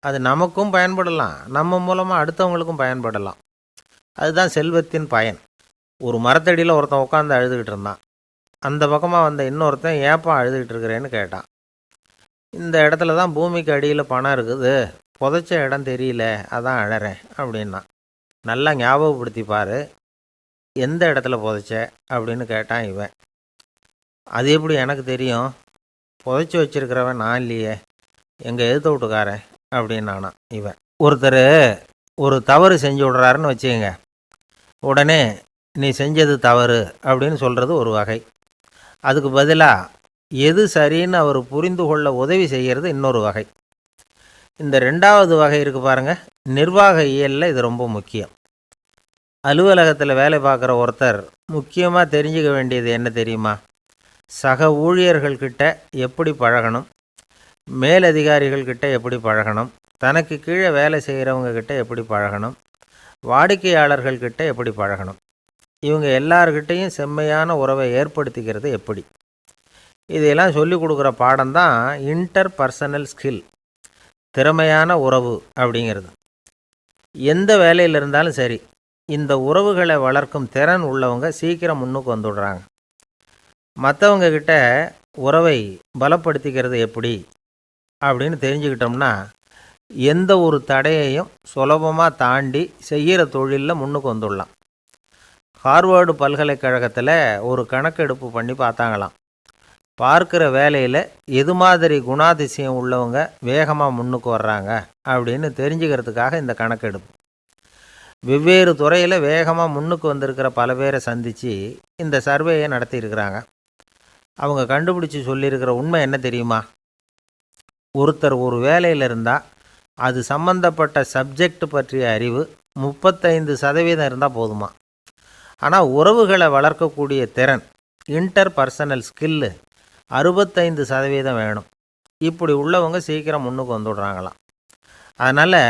அது நமக்கும் பயன்படலாம், நம்ம மூலமாக அடுத்தவங்களுக்கும் பயன்படலாம். அதுதான் செல்வத்தின் பயன். ஒரு மரத்தடியில் ஒருத்தன் உட்காந்து அழுதுகிட்டு இருந்தான். அந்த பக்கமாக வந்த இன்னொருத்தன் ஏப்பா அழுதுகிட்டு இருக்கிறேன்னு கேட்டான். இந்த இடத்துல தான் பூமிக்கு அடியில் பணம் இருக்குது, புதைச்ச இடம் தெரியல, அதான் அழறேன் அப்படின்னா. நல்லா ஞாபகப்படுத்தி பாரு, எந்த இடத்துல புதைச்ச அப்படின்னு கேட்டான் இவன். அது எப்படி எனக்கு தெரியும், புதைச்சி வச்சிருக்கிறவன் நான் இல்லையே, எங்கள் எதிர்த்த வீட்டுக்காரன் அப்படின்னானா இவன். ஒருத்தர் ஒரு தவறு செஞ்சு விட்றாருன்னு வச்சுக்கங்க, உடனே நீ செஞ்சது தவறு அப்படின்னு சொல்கிறது ஒரு வகை. அதுக்கு பதிலாக எது சரின்னு அவர் புரிந்து கொள்ள உதவி செய்கிறது இன்னொரு வகை. இந்த ரெண்டாவது வகை இருக்குது பாருங்கள், நிர்வாக இயலில் இது ரொம்ப முக்கியம். அலுவலகத்தில் வேலை பார்க்குற ஒருத்தர் முக்கியமாக தெரிஞ்சுக்க வேண்டியது என்ன தெரியுமா? சக ஊழியர்கள்கிட்ட எப்படி பழகணும், மேலதிகாரிகள்கிட்ட எப்படி பழகணும், தனக்கு கீழே வேலை செய்கிறவங்கக்கிட்ட எப்படி பழகணும், வாடிக்கையாளர்கள்கிட்ட எப்படி பழகணும், இவங்க எல்லார்கிட்டையும் செம்மையான உறவை ஏற்படுத்திக்கிறது எப்படி, இதையெல்லாம் சொல்லிக் கொடுக்குற பாடம்தான் இன்டர் பர்சனல் ஸ்கில், திறமையான உறவு அப்படிங்கிறது. எந்த வேலையில் இருந்தாலும் சரி, இந்த உறவுகளை வளர்க்கும் திறன் உள்ளவங்க சீக்கிரம் முன்னுக்கு வந்துடுறாங்க. மற்றவங்க கிட்ட உறவை பலப்படுத்திக்கிறது எப்படி அப்படின்னு தெரிஞ்சுக்கிட்டோம்னா எந்த ஒரு தடையையும் சுலபமாக தாண்டி செய்கிற தொழிலில் முன்னுக்கு வந்துடலாம். ஹார்வர்டு பல்கலைக்கழகத்தில் ஒரு கணக்கெடுப்பு பண்ணி பார்த்தாங்களாம். பார்க்குற வேலையில் எது மாதிரி குணாதிசயம் உள்ளவங்க வேகமாக முன்னுக்கு வர்றாங்க அப்படின்னு தெரிஞ்சுக்கிறதுக்காக இந்த கணக்கெடுப்பு. வெவ்வேறு துறையில் வேகமாக முன்னுக்கு வந்திருக்கிற பல பேரை சந்தித்து இந்த சர்வேயை நடத்தியிருக்கிறாங்க. அவங்க கண்டுபிடிச்சி சொல்லியிருக்கிற உண்மை என்ன தெரியுமா? ஒருத்தர் ஒரு வேலையில் இருந்தால் அது சம்பந்தப்பட்ட சப்ஜெக்ட் பற்றிய அறிவு 35% இருந்தால் போதுமா. ஆனால் உறவுகளை வளர்க்கக்கூடிய திறன், இன்டர் பர்சனல் ஸ்கில்லு 65% வேணும். இப்படி உள்ளவங்க சீக்கிரம் முன்னுக்கு வந்துடுறாங்களாம். அதனால்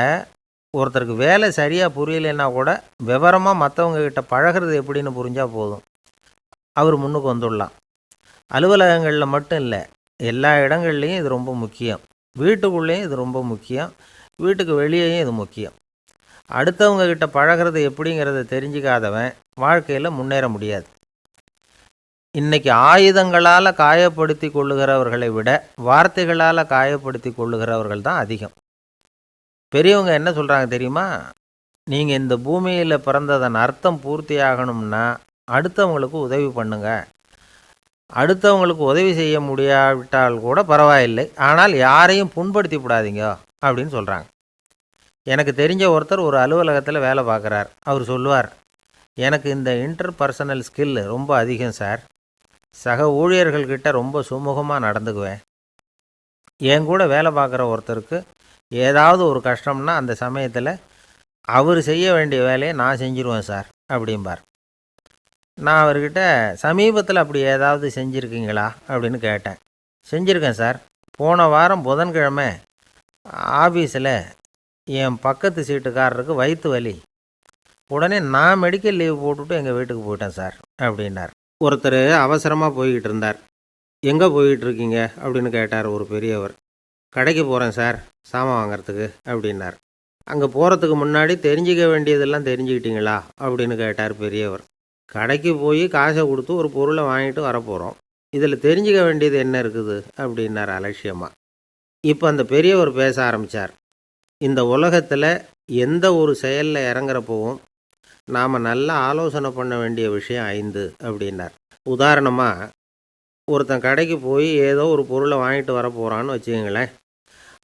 ஒருத்தருக்கு வேலை சரியாக புரியலைன்னா கூட விவரமாக மற்றவங்கக்கிட்ட பழகிறது எப்படின்னு புரிஞ்சால் போதும், அவர் முன்னுக்கு வந்துடலாம். அலுவலகங்களில் மட்டும் இல்லை, எல்லா இடங்கள்லையும் இது ரொம்ப முக்கியம். வீட்டுக்குள்ளேயும் இது ரொம்ப முக்கியம், வீட்டுக்கு வெளியேயும் இது முக்கியம். அடுத்தவங்கக்கிட்ட பழகிறது எப்படிங்கிறத தெரிஞ்சிக்காதவன் வாழ்க்கையில் முன்னேற முடியாது. இன்றைக்கி ஆயுதங்களால் காயப்படுத்தி கொள்ளுகிறவர்களை விட வார்த்தைகளால் காயப்படுத்தி கொள்ளுகிறவர்கள் தான் அதிகம். பெரியவங்க என்ன சொல்கிறாங்க தெரியுமா? நீங்கள் இந்த பூமியில் பிறந்ததன் அர்த்தம் பூர்த்தி ஆகணும்னா அடுத்தவங்களுக்கு உதவி பண்ணுங்க. அடுத்தவங்களுக்கு உதவி செய்ய முடியாவிட்டால் கூட பரவாயில்லை, ஆனால் யாரையும் புண்படுத்தி விடாதீங்க அப்படின்னு சொல்கிறாங்க. எனக்கு தெரிஞ்ச ஒருத்தர் ஒரு அலுவலகத்தில் வேலை பார்க்குறார். அவர் சொல்லுவார், எனக்கு இந்த இன்டர் பர்சனல் ஸ்கில் ரொம்ப அதிகம் சார். சக ஊழியர்கள்கிட்ட ரொம்ப சுமூகமாக நடந்துக்குவேன். என் கூட வேலை பார்க்குற ஒருத்தருக்கு ஏதாவது ஒரு கஷ்டம்னா அந்த சமயத்தில் அவர் செய்ய வேண்டிய வேலையை நான் செஞ்சுருவேன் சார் அப்படிம்பார். நான் அவர்கிட்ட சமீபத்தில் அப்படி ஏதாவது செஞ்சுருக்கீங்களா அப்படின்னு கேட்டேன். செஞ்சுருக்கேன் சார். போன வாரம் புதன்கிழமை ஆஃபீஸில் என் பக்கத்து சீட்டுக்காரருக்கு வயிற்று வலி. உடனே நான் மெடிக்கல் லீவ் போட்டுவிட்டு எங்கள் வீட்டுக்கு போயிட்டேன் சார் அப்படின்னார். ஒருத்தர் அவசரமாக போய்கிட்டு இருந்தார். எங்கே போய்கிட்டு இருக்கீங்க அப்படின்னு கேட்டார் ஒரு பெரியவர். கடைக்கு போகிறேன் சார், சாமான் வாங்கிறதுக்கு அப்படின்னார். அங்கே போகிறதுக்கு முன்னாடி தெரிஞ்சிக்க வேண்டியதெல்லாம் தெரிஞ்சுக்கிட்டீங்களா அப்படின்னு கேட்டார் பெரியவர். கடைக்கு போய் காசை கொடுத்து ஒரு பொருளை வாங்கிட்டு வரப்போகிறோம், இதில் தெரிஞ்சிக்க வேண்டியது என்ன இருக்குது அப்படின்னார் அலட்சியமாக. இப்போ அந்த பெரியவர் பேச ஆரம்பித்தார். இந்த உலகத்தில் எந்த ஒரு செயலில் இறங்குறப்பவும் நாம் நல்லா ஆலோசனை பண்ண வேண்டிய விஷயம் 5 அப்படின்னார். உதாரணமாக, ஒருத்தன் கடைக்கு போய் ஏதோ ஒரு பொருளை வாங்கிட்டு வர போகிறான்னு வச்சுக்கோங்களேன்.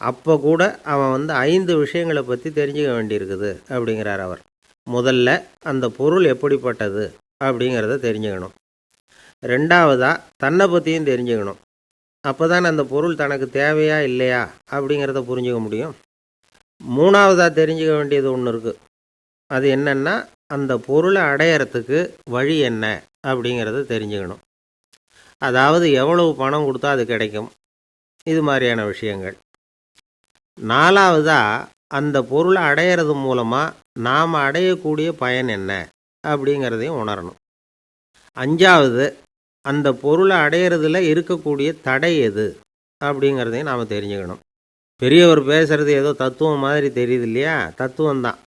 அப்போ கூட அவன் 5 விஷயங்களை பற்றி தெரிஞ்சுக்க வேண்டியிருக்குது அப்படிங்கிறார் அவர். முதல்ல அந்த பொருள் எப்படிப்பட்டது அப்படிங்கிறத தெரிஞ்சுக்கணும். ரெண்டாவதாக தன்னை பற்றியும் தெரிஞ்சுக்கணும். அப்போ தான் அந்த பொருள் தனக்கு தேவையா இல்லையா அப்படிங்கிறத புரிஞ்சுக்க முடியும். மூணாவதாக தெரிஞ்சுக்க வேண்டியது ஒன்று இருக்குது. அது என்னென்னா, அந்த பொருளை அடையறதுக்கு வழி என்ன அப்படிங்கிறத தெரிஞ்சுக்கணும். அதாவது எவ்வளவு பணம் கொடுத்தா அது கிடைக்கும், இது மாதிரியான விஷயங்கள். நாலாவதாக அந்த பொருளை அடையிறது மூலமாக நாம் அடையக்கூடிய பயன் என்ன அப்படிங்கிறதையும் உணரணும். அஞ்சாவது, அந்த பொருளை அடையிறதுல இருக்கக்கூடிய தடை எது அப்படிங்கிறதையும் நாம் தெரிஞ்சுக்கணும். பெரியவர் பேசுகிறது ஏதோ தத்துவம் மாதிரி தெரியுது இல்லையா? தத்துவம்தான்.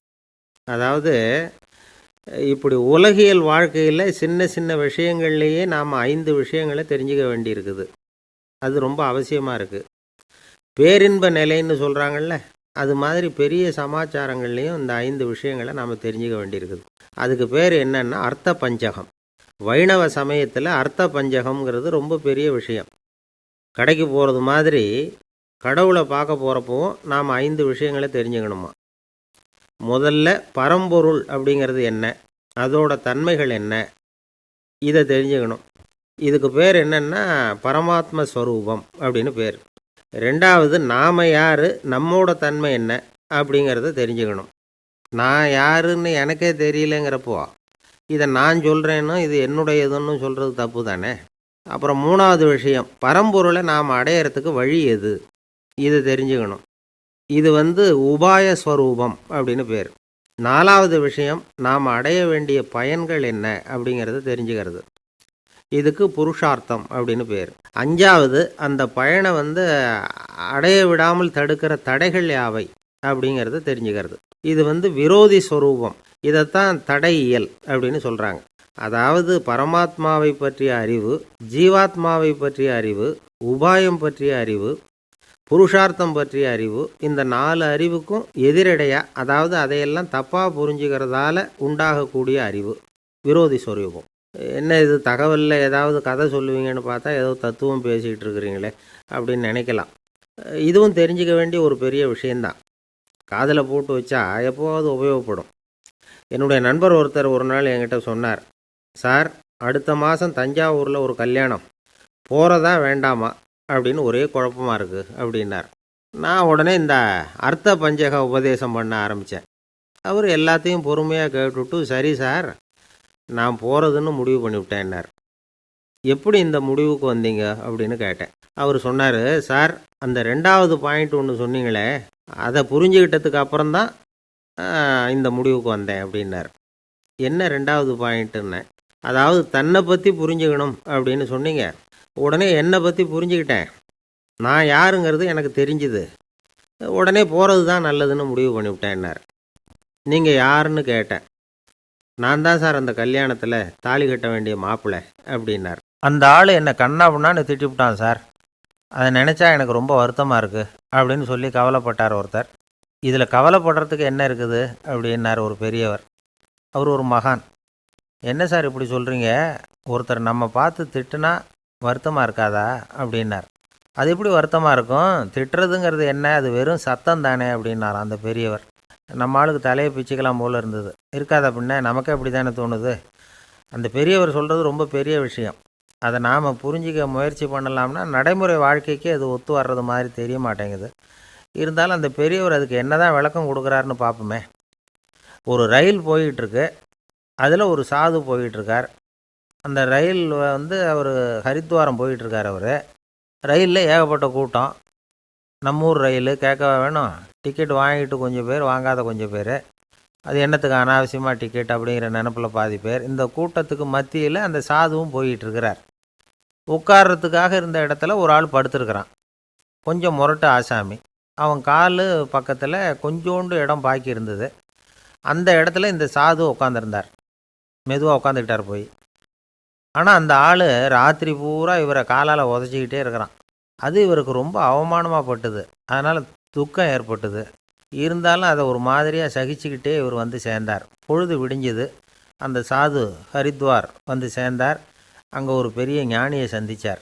அதாவது இப்படி உலகியல் வாழ்க்கையில் சின்ன சின்ன விஷயங்கள்லேயே நாம் 5 விஷயங்களை தெரிஞ்சுக்க வேண்டியிருக்குது. அது ரொம்ப அவசியமாக இருக்குது. பேரின்ப நிலைன்னு சொல்கிறாங்கள்ல, அது மாதிரி பெரிய சமாச்சாரங்கள்லேயும் இந்த 5 விஷயங்களை நாம் தெரிஞ்சுக்க வேண்டியிருக்குது. அதுக்கு பேர் என்னன்னா அர்த்த பஞ்சகம். வைணவ சமயத்தில் அர்த்த பஞ்சகம்ங்கிறது ரொம்ப பெரிய விஷயம். கடைக்கு போகிறது மாதிரி கடவுளை பார்க்க போகிறப்பவும் நாம் 5 விஷயங்களை தெரிஞ்சுக்கணுமா. முதல்ல பரம்பொருள் அப்படிங்கிறது என்ன, அதோட தன்மைகள் என்ன, இதை தெரிஞ்சுக்கணும். இதுக்கு பேர் என்னன்னா பரமாத்ம ஸ்வரூபம் அப்படின்னு பேர். ரெண்டாவது, நாம் யார், நம்மோட தன்மை என்ன அப்படிங்கிறத தெரிஞ்சுக்கணும். நான் யாருன்னு எனக்கே தெரியலைங்கிறப்போ இதை நான் சொல்கிறேன்னு இது என்னுடையதுன்னு சொல்கிறது தப்பு தானே. அப்புறம் மூணாவது விஷயம், பரம்பொருளை நாம் அடையிறதுக்கு வழி எது, இதை தெரிஞ்சுக்கணும். இது உபாய ஸ்வரூபம் அப்படின்னு பேர். நாலாவது விஷயம், நாம் அடைய வேண்டிய பயன்கள் என்ன அப்படிங்கிறத தெரிஞ்சுக்கிறது. இதுக்கு புருஷார்த்தம் அப்படின்னு பேர். அஞ்சாவது, அந்த பயனை அடைய விடாமல் தடுக்கிற தடைகள் யாவை அப்படிங்கிறத தெரிஞ்சுக்கிறது. இது விரோதி ஸ்வரூபம். இதைத்தான் தடையியல் அப்படின்னு சொல்கிறாங்க. அதாவது பரமாத்மாவை பற்றிய அறிவு, ஜீவாத்மாவை பற்றிய அறிவு, உபாயம் பற்றிய அறிவு, புருஷார்த்தம் பற்றிய அறிவு, இந்த 4 அறிவுக்கும் எதிரடையாக, அதாவது அதையெல்லாம் தப்பாக புரிஞ்சுக்கிறதால உண்டாகக்கூடிய அறிவு விரோதி ஸ்வரூபம். என்ன இது தகவலில் ஏதாவது கதை சொல்லுவீங்கன்னு பார்த்தா ஏதோ தத்துவம் பேசிகிட்டு இருக்கிறீங்களே அப்படின்னு நினைக்கலாம். இதுவும் தெரிஞ்சுக்க வேண்டிய ஒரு பெரிய விஷயந்தான். காதில் போட்டு வச்சா எப்போவாவது உபயோகப்படும். என்னுடைய நண்பர் ஒருத்தர் ஒரு நாள் என்கிட்ட சொன்னார், சார், அடுத்த மாதம் தஞ்சாவூரில் ஒரு கல்யாணம், போகிறதா வேண்டாமா அப்படின்னு ஒரே குழப்பமாக இருக்குது அப்படின்னார். நான் உடனே இந்த அர்த்த பஞ்சக உபதேசம் பண்ண ஆரம்பித்தேன். அவர் எல்லாத்தையும் பொறுமையாக கேட்டுவிட்டு, சரி சார், நான் போகிறதுன்னு முடிவு பண்ணிவிட்டேன்னார். எப்படி இந்த முடிவுக்கு வந்தீங்க அப்படின்னு கேட்டேன். அவர் சொன்னார், சார், அந்த 2வது பாயிண்ட் ஒன்று சொன்னீங்களே, அதை புரிஞ்சுக்கிட்டதுக்கு அப்புறம்தான் இந்த முடிவுக்கு வந்தேன் அப்படின்னார். என்ன 2வது பாயிண்ட்டுன்னு? அதாவது தன்னை பற்றி புரிஞ்சுக்கணும் அப்படின்னு சொன்னீங்க. உடனே என்னை பற்றி புரிஞ்சுக்கிட்டேன். நான் யாருங்கிறது எனக்கு தெரிஞ்சுது. உடனே போகிறது தான் நல்லதுன்னு முடிவு பண்ணிவிட்டேன்னார். நீங்கள் யாருன்னு கேட்டேன். நான் தான் சார் அந்த கல்யாணத்தில் தாலி கட்ட வேண்டிய மாப்பிள்ளை அப்படின்னார். அந்த ஆள் என்னை கண்ணாப்புண்ணான்னு திட்டிவிட்டான் சார். அதை நினச்சா எனக்கு ரொம்ப வருத்தமாக இருக்குது அப்படின்னு சொல்லி கவலைப்பட்டார் ஒருத்தர். இதில் கவலைப்படுறதுக்கு என்ன இருக்குது அப்படின்னார் ஒரு பெரியவர். அவர் ஒரு மகான். என்ன சார் இப்படி சொல்கிறீங்க, ஒருத்தர் நம்ம பார்த்து திட்டுனா வருத்தமாக இருக்காதா அப்படின்னார். அது எப்படி வருத்தமாக இருக்கும், திட்டுறதுங்கிறது என்ன, அது வெறும் சத்தம் தானே அப்படின்னார் அந்த பெரியவர். நம்ம ஆளுக்கு தலையை பிச்சுக்கலாம் போல் இருந்தது. இருக்காது அப்படின்னா நமக்கே அப்படி தானே தோணுது. அந்த பெரியவர் சொல்கிறது ரொம்ப பெரிய விஷயம். அதை நாம் புரிஞ்சிக்க முயற்சி பண்ணலாம்னா நடைமுறை வாழ்க்கைக்கு அது ஒத்து வர்றது மாதிரி தெரிய மாட்டேங்குது. இருந்தாலும் அந்த பெரியவர் அதுக்கு என்ன தான் விளக்கம் கொடுக்குறாருன்னு பார்ப்போமே. ஒரு ரயில் போயிட்டுருக்கு, அதில் ஒரு சாது போயிட்டுருக்கார். அந்த ரயில் அவர் ஹரித்வாரம் போயிட்டுருக்கார். அவர் ரயிலில் ஏகப்பட்ட கூட்டம். நம்ம ஊர் ரயில் கேட்கவா வேணும், டிக்கெட் வாங்கிட்டு கொஞ்சம் பேர், வாங்காத கொஞ்சம் பேர். அது என்னத்துக்கு அனாவசியமாக டிக்கெட் அப்படிங்கிற நினப்பில் பாதி பேர். இந்த கூட்டத்துக்கு மத்தியில் அந்த சாதுவும் போயிட்டுருக்கிறார். உட்கார்றதுக்காக இருந்த இடத்துல ஒரு ஆள் படுத்துருக்கிறான். கொஞ்சம் முரட்டு ஆசாமி. அவன் கால் பக்கத்தில் கொஞ்சோண்டு இடம் பாக்கி இருந்தது. அந்த இடத்துல இந்த சாது உட்காந்துருந்தார். மெதுவாக உட்காந்துக்கிட்டார் போய். ஆனால் அந்த ஆள் ராத்திரி பூரா இவரை காலால் உதச்சிக்கிட்டே இருக்கிறான். அது இவருக்கு ரொம்ப அவமானமாக பட்டுது. அதனால் துக்கம் ஏற்பட்டுது. இருந்தாலும் அதை ஒரு மாதிரியாக சகிச்சுக்கிட்டே இவர் சேர்ந்தார். பொழுது விடிஞ்சது. அந்த சாது ஹரித்வார் வந்து சேர்ந்தார். அங்கே ஒரு பெரிய ஞானியை சந்தித்தார்.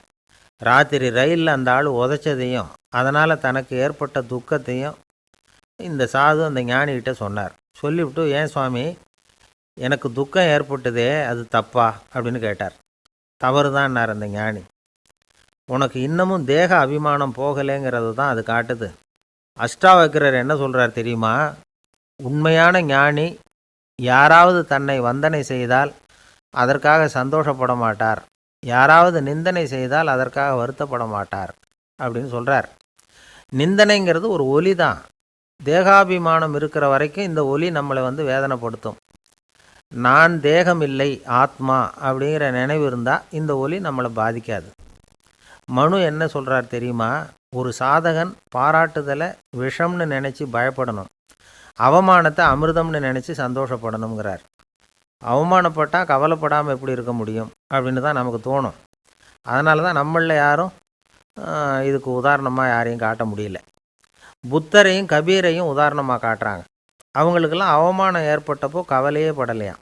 ராத்திரி ரயிலில் அந்த ஆள் உதைச்சதையும் அதனால் தனக்கு ஏற்பட்ட துக்கத்தையும் இந்த சாது அந்த ஞானிகிட்ட சொன்னார். சொல்லிவிட்டு, ஏன் சுவாமி, எனக்கு துக்கம் ஏற்பட்டதே அது தப்பா அப்படின்னு கேட்டார். தவறு தான்னார் அந்த ஞானி. உனக்கு இன்னமும் தேக அபிமானம் போகலைங்கிறது தான் அது காட்டுது. அஷ்டாவக்கிரர் என்ன சொல்கிறார் தெரியுமா? உண்மையான ஞானி யாராவது தன்னை வந்தனை செய்தால் அதற்காக சந்தோஷப்பட மாட்டார், யாராவது நிந்தனை செய்தால் அதற்காக வருத்தப்பட மாட்டார் அப்படின்னு சொல்கிறார். நிந்தனைங்கிறது ஒரு ஒலி தான். தேகாபிமானம் இருக்கிற வரைக்கும் இந்த ஒலி நம்மளை வந்து வேதனைப்படுத்தும். நான் தேகம் இல்லை, ஆத்மா அப்படிங்கிற நினைவு இருந்தால் இந்த ஒலி நம்மளை பாதிக்காது. மனு என்ன சொல்கிறார் தெரியுமா? ஒரு சாதகன் பாராட்டுதலை விஷம்னு நினச்சி பயப்படணும், அவமானத்தை அமிர்தம்னு நினச்சி சந்தோஷப்படணுங்கிறார். அவமானப்பட்டால் கவலைப்படாமல் எப்படி இருக்க முடியும் அப்படின்னு தான் நமக்கு தோணும். அதனால தான் நம்மளில் யாரும் இதுக்கு உதாரணமாக யாரையும் காட்ட முடியல. புத்தரையும் கபீரையும் உதாரணமாக காட்டுறாங்க. அவங்களுக்கெல்லாம் அவமானம் ஏற்பட்டப்போ கவலையே படலையாம்.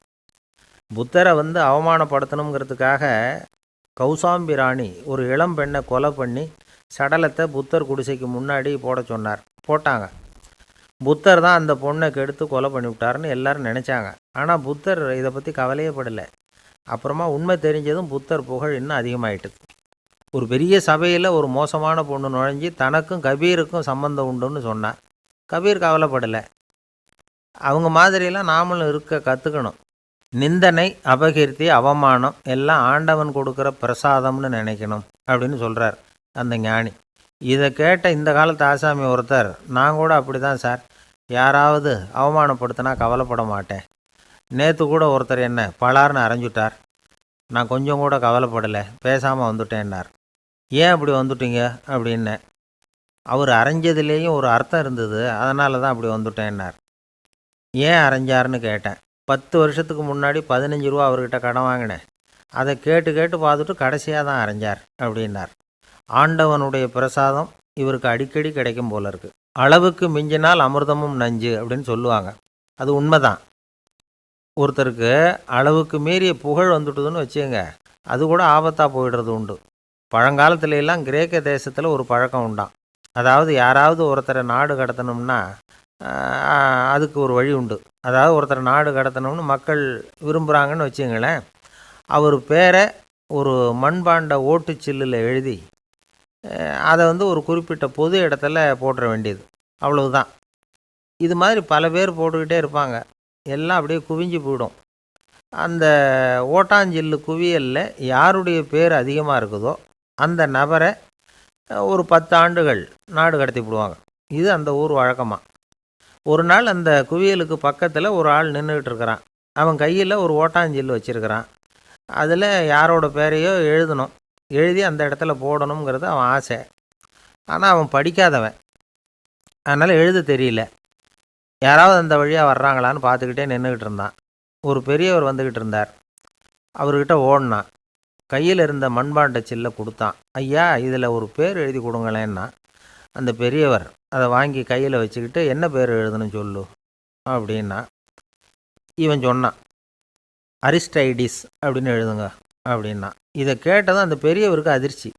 புத்தரை வந்து அவமானப்படுத்தணுங்கிறதுக்காக கௌசாம்பி ராணி ஒரு இளம் பெண்ணை கொலை பண்ணி சடலத்தை புத்தர் குடிசைக்கு முன்னாடி போட சொன்னார். போட்டாங்க. புத்தர் தான் அந்த பொண்ணை கெடுத்து கொலை பண்ணிவிட்டாருன்னு எல்லாரும் நினச்சாங்க. ஆனால் புத்தர் இதை பற்றி கவலையே படலை. அப்புறமா உண்மை தெரிஞ்சதும் புத்தர் புகழ் இன்னும் அதிகமாயிட்டுது. ஒரு பெரிய சபையில் ஒரு மோசமான பொண்ணு நுழைஞ்சி தனக்கும் கபீருக்கும் சம்பந்தம் உண்டுன்னு சொன்னார். கபீர் கவலைப்படலை. அவங்க மாதிரியெல்லாம் நாமளும் இருக்க கற்றுக்கணும். நிந்தனை, அபகீர்த்தி, அவமானம் எல்லாம் ஆண்டவன் கொடுக்குற பிரசாதம்னு நினைக்கணும் அப்படின்னு சொல்கிறார் அந்த ஞானி. இதை கேட்ட இந்த காலத்து ஆசாமி ஒருத்தர், நான் கூட அப்படி தான் சார், யாராவது அவமானப்படுத்தினா கவலைப்பட மாட்டேன். நேற்று கூட ஒருத்தர் என்ன பலார்னு அரைஞ்சுட்டார், நான் கொஞ்சம் கூட கவலைப்படலை, பேசாமல் வந்துட்டேன்னார். ஏன் அப்படி வந்துட்டீங்க அப்படின்னு. அவர் அரைஞ்சதுலேயும் ஒரு அர்த்தம் இருந்தது, அதனால தான் அப்படி வந்துட்டேன்னார். ஏன் அரைஞ்சாருன்னு கேட்டேன். 10 வருஷத்துக்கு முன்னாடி 15 ரூபா அவர்கிட்ட கடன் வாங்கினேன், அதை கேட்டு கேட்டு பார்த்துட்டு கடைசியாக தான் அரைஞ்சார் அப்படின்னார். ஆண்டவனுடைய பிரசாதம் இவருக்கு அடிக்கடி கிடைக்கும் போல இருக்குது. அளவுக்கு மிஞ்சினால் அமிர்தமும் நஞ்சு அப்படின்னு சொல்லுவாங்க. அது உண்மைதான். ஒருத்தருக்கு அளவுக்கு மீறிய புகழ் வந்துட்டுதுன்னு வச்சுக்கோங்க, அது கூட ஆபத்தாக போயிடுறது உண்டு. பழங்காலத்துல எல்லாம் கிரேக்க தேசத்தில் ஒரு பழக்கம் உண்டாம். அதாவது யாராவது ஒருத்தரை நாடு கடத்தணும்னா அதுக்கு ஒரு வழி உண்டு. அதாவது ஒருத்தரை நாடு கடத்தணும்னு மக்கள் விரும்புகிறாங்கன்னு வச்சுங்களேன், அவர் பேரை ஒரு மண்பாண்ட ஓட்டுச்சில்லில் எழுதி அதை வந்து ஒரு குறிப்பிட்ட பொது இடத்துல போட்டுற வேண்டியது, அவ்வளவுதான். இது மாதிரி பல பேர் போட்டுக்கிட்டே இருப்பாங்க. எல்லாம் அப்படியே குவிஞ்சு போயிடும். அந்த ஓட்டாஞ்சில்லு குவியலில் யாருடைய பேர் அதிகமாக இருக்குதோ அந்த நபரை ஒரு 10 ஆண்டுகள் நாடு கடத்தி விடுவாங்க. இது அந்த ஊர் வழக்கமாக. ஒரு நாள் அந்த குவியலுக்கு பக்கத்தில் ஒரு ஆள் நின்றுக்கிட்டு இருக்கிறான். அவன் கையில் ஒரு ஓட்டாஞ்சில்லு வச்சுருக்கிறான். அதில் யாரோட பேரையோ எழுதணும், எழுதி அந்த இடத்துல போடணுங்கிறது அவன் ஆசை. ஆனால் அவன் படிக்காதவன், அதனால் எழுத தெரியல. யாராவது அந்த வழியாக வர்றாங்களான்னு பார்த்துக்கிட்டே நின்றுக்கிட்டு இருந்தான். ஒரு பெரியவர் வந்துக்கிட்டு இருந்தார். அவர்கிட்ட ஓடினான். கையில் இருந்த மண்பாண்ட சில்லை கொடுத்தான். ஐயா, இதில் ஒரு பேர் எழுதி கொடுங்களேன்னா. அந்த பெரியவர் அதை வாங்கி கையில் வச்சுக்கிட்டு, என்ன பேர் எழுதணும் சொல்லு அப்படின்னா. இவன் சொன்னான், அரிஸ்டைடிஸ் அப்படின்னு எழுதுங்க அப்படின்னா. இதை கேட்டதும் அந்த பெரியவருக்கு அதிர்ச்சி.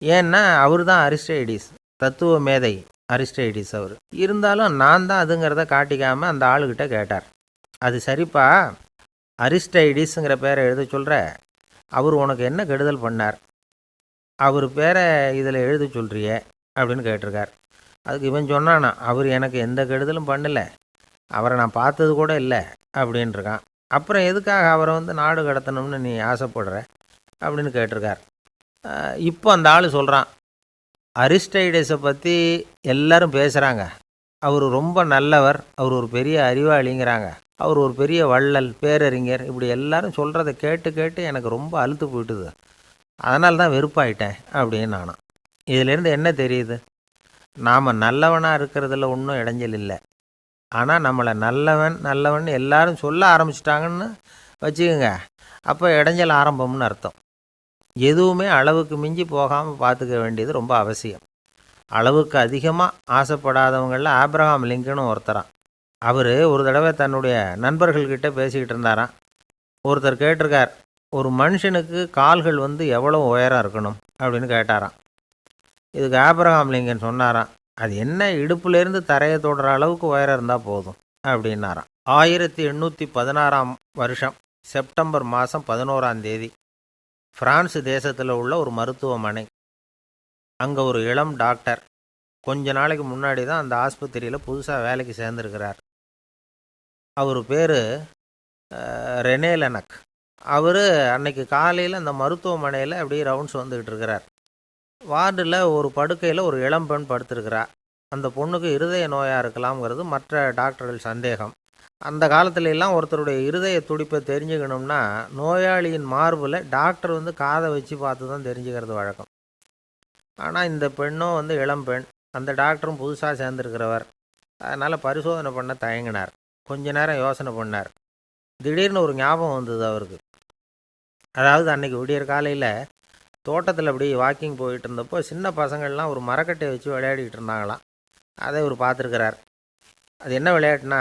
ஏன்னா அவர் தான் அரிஸ்டைடிஸ், தத்துவ மேதை அரிஸ்டைடிஸ் அவர். இருந்தாலும் நான் தான் அதுங்கிறத காட்டிக்காமல் அந்த ஆளுகிட்ட கேட்டார். அது சரிப்பா, அரிஸ்டைடிஸுங்கிற பேரை எழுத சொல்கிற, அவர் உனக்கு என்ன கெடுதல் பண்ணார், அவர் பேரை இதில் எழுத சொல்கிறியே அப்படின்னு கேட்டிருக்கார். அதுக்கு இவன் சொன்னானா, அவர் எனக்கு எந்த கெடுதலும் பண்ணலை, அவரை நான் பார்த்தது கூட இல்லை அப்படின்ட்டுருக்கான். அப்புறம் எதுக்காக அவரை வந்து நாடு கடத்தணும்னு நீ ஆசைப்படுற அப்படின்னு கேட்டிருக்கார். இப்போ அந்த ஆள் சொல்கிறான், அரிஸ்டைடஸை பற்றி எல்லாரும் பேசுகிறாங்க, அவர் ரொம்ப நல்லவர், அவர் ஒரு பெரிய அறிவாளிங்கிறாங்க, அவர் ஒரு பெரிய வள்ளல், பேரறிஞர், இப்படி எல்லாரும் சொல்கிறத கேட்டு கேட்டு எனக்கு ரொம்ப அலுத்து போயிட்டுது, அதனால தான் வெறுப்பாயிட்டேன் அப்படின்னு நானும். இதிலேருந்து என்ன தெரியுது? நாம் நல்லவனாக இருக்கிறதுல ஒன்றும் இடைஞ்சல் இல்லை. ஆனால் நம்மளை நல்லவன் நல்லவன் எல்லாரும் சொல்ல ஆரம்பிச்சிட்டாங்கன்னு வச்சுக்கோங்க, அப்போ இடைஞ்சல் ஆரம்பம்னு அர்த்தம். எதுவுமே அளவுக்கு மிஞ்சி போகாமல் பார்த்துக்க வேண்டியது ரொம்ப அவசியம். அளவுக்கு அதிகமாக ஆசைப்படாதவங்களில் ஆப்ரஹாம் லிங்கனும் ஒருத்தரான். அவர் ஒரு தடவை தன்னுடைய நண்பர்கள்கிட்ட பேசிக்கிட்டு இருந்தாராம். ஒருத்தர் கேட்டிருக்கார், ஒரு மனுஷனுக்கு கால்கள் எவ்வளோ உயரம் இருக்கணும் அப்படின்னு கேட்டாராம். இதுக்கு ஆபிரகாம் லிங்கன் சொன்னாராம், அது என்ன இடுப்புலேருந்து தரையை தொடுற அளவுக்கு உயரம் இருந்தால் போதும் அப்படின்னாராம். 1816 வருஷம் செப்டம்பர் மாதம் 11ஆம் தேதி பிரான்ஸ் தேசத்தில் உள்ள ஒரு மருத்துவமனை. அங்கே ஒரு இளம் டாக்டர் கொஞ்ச நாளைக்கு முன்னாடி தான் அந்த ஆஸ்பத்திரியில் புதுசாக வேலைக்கு சேர்ந்துருக்கிறார். அவர் பேர் ரெனே லெனக். அவர் அன்னைக்கு காலையில் அந்த மருத்துவமனையில் அப்படியே ரவுண்ட்ஸ் வந்துக்கிட்டு இருக்கிறார். வார்டில் ஒரு படுக்கையில் ஒரு இளம்பெண் படுத்திருக்கிறார். அந்த பொண்ணுக்கு இருதய நோயாக இருக்கலாம்ங்கிறது மற்ற டாக்டர்கள் சந்தேகம். அந்த காலத்துல எல்லாம் ஒருத்தருடைய இருதய துடிப்பை தெரிஞ்சுக்கணும்னா நோயாளியின் மார்பில் டாக்டர் காதை வச்சு பார்த்து தான் தெரிஞ்சுக்கிறது வழக்கம். ஆனால் இந்த பெண்ணும் இளம்பெண், அந்த டாக்டரும் புதுசாக சேர்ந்துருக்கிறவர். அதனால் பரிசோதனை பண்ண தயங்கினார். கொஞ்ச நேரம் யோசனை பண்ணார். திடீர்னு ஒரு ஞாபகம் வந்தது அவருக்கு. அதாவது அன்னைக்கு விடியற் காலையில் தோட்டத்தில் அப்படி வாக்கிங் போயிட்டு இருந்தப்போ சின்ன பசங்கள்லாம் ஒரு மரக்கட்டையை வச்சு விளையாடிட்டு இருந்தாங்களாம். அதை இவர் பார்த்துருக்கிறார். அது என்ன விளையாட்டுனா,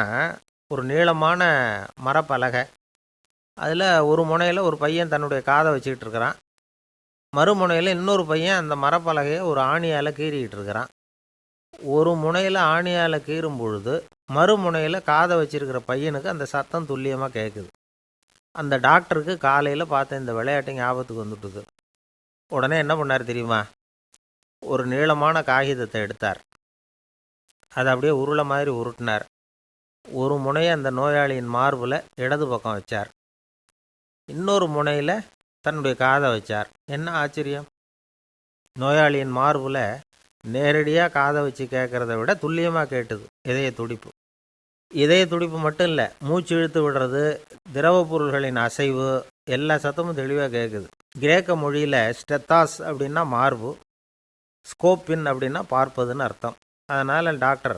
ஒரு நீளமான மரப்பலகை, அதில் ஒரு முனையில் ஒரு பையன் தன்னுடைய காதை வச்சுக்கிட்டு இருக்கிறான், மறுமுனையில் இன்னொரு பையன் அந்த மரப்பலகையை ஒரு ஆணியால் கீறிக்கிட்டு இருக்கிறான். ஒரு முனையில் ஆணியால் கீறும் பொழுது மறுமுனையில் காதை வச்சிருக்கிற பையனுக்கு அந்த சத்தம் துல்லியமாக கேட்குது. அந்த டாக்டருக்கு காலையில் பார்த்த இந்த விளையாட்டு ஞாபகத்துக்கு வந்துட்டுது. உடனே என்ன பண்ணார் தெரியுமா? ஒரு நீளமான காகிதத்தை எடுத்தார். அதை அப்படியே உருளை மாதிரி உருட்டினார். ஒரு முனையை அந்த நோயாளியின் மார்பில் இடது பக்கம் வச்சார், இன்னொரு முனையில் தன்னுடைய காதை வச்சார். என்ன ஆச்சரியம்! நோயாளியின் மார்பில் நேரடியாக காதை வச்சு கேட்குறத விட துல்லியமாக கேட்டுது இதய துடிப்பு. இதய துடிப்பு மட்டும் இல்லை, மூச்சு இழுத்து விடுறது, திரவ பொருள்களின் அசைவு, எல்லா சத்தமும் தெளிவாக கேட்குது. கிரேக்க மொழியில் ஸ்டெத்தாஸ் அப்படின்னா மார்பு, ஸ்கோப்பின் அப்படின்னா பார்ப்பதுன்னு அர்த்தம். அதனால் டாக்டர்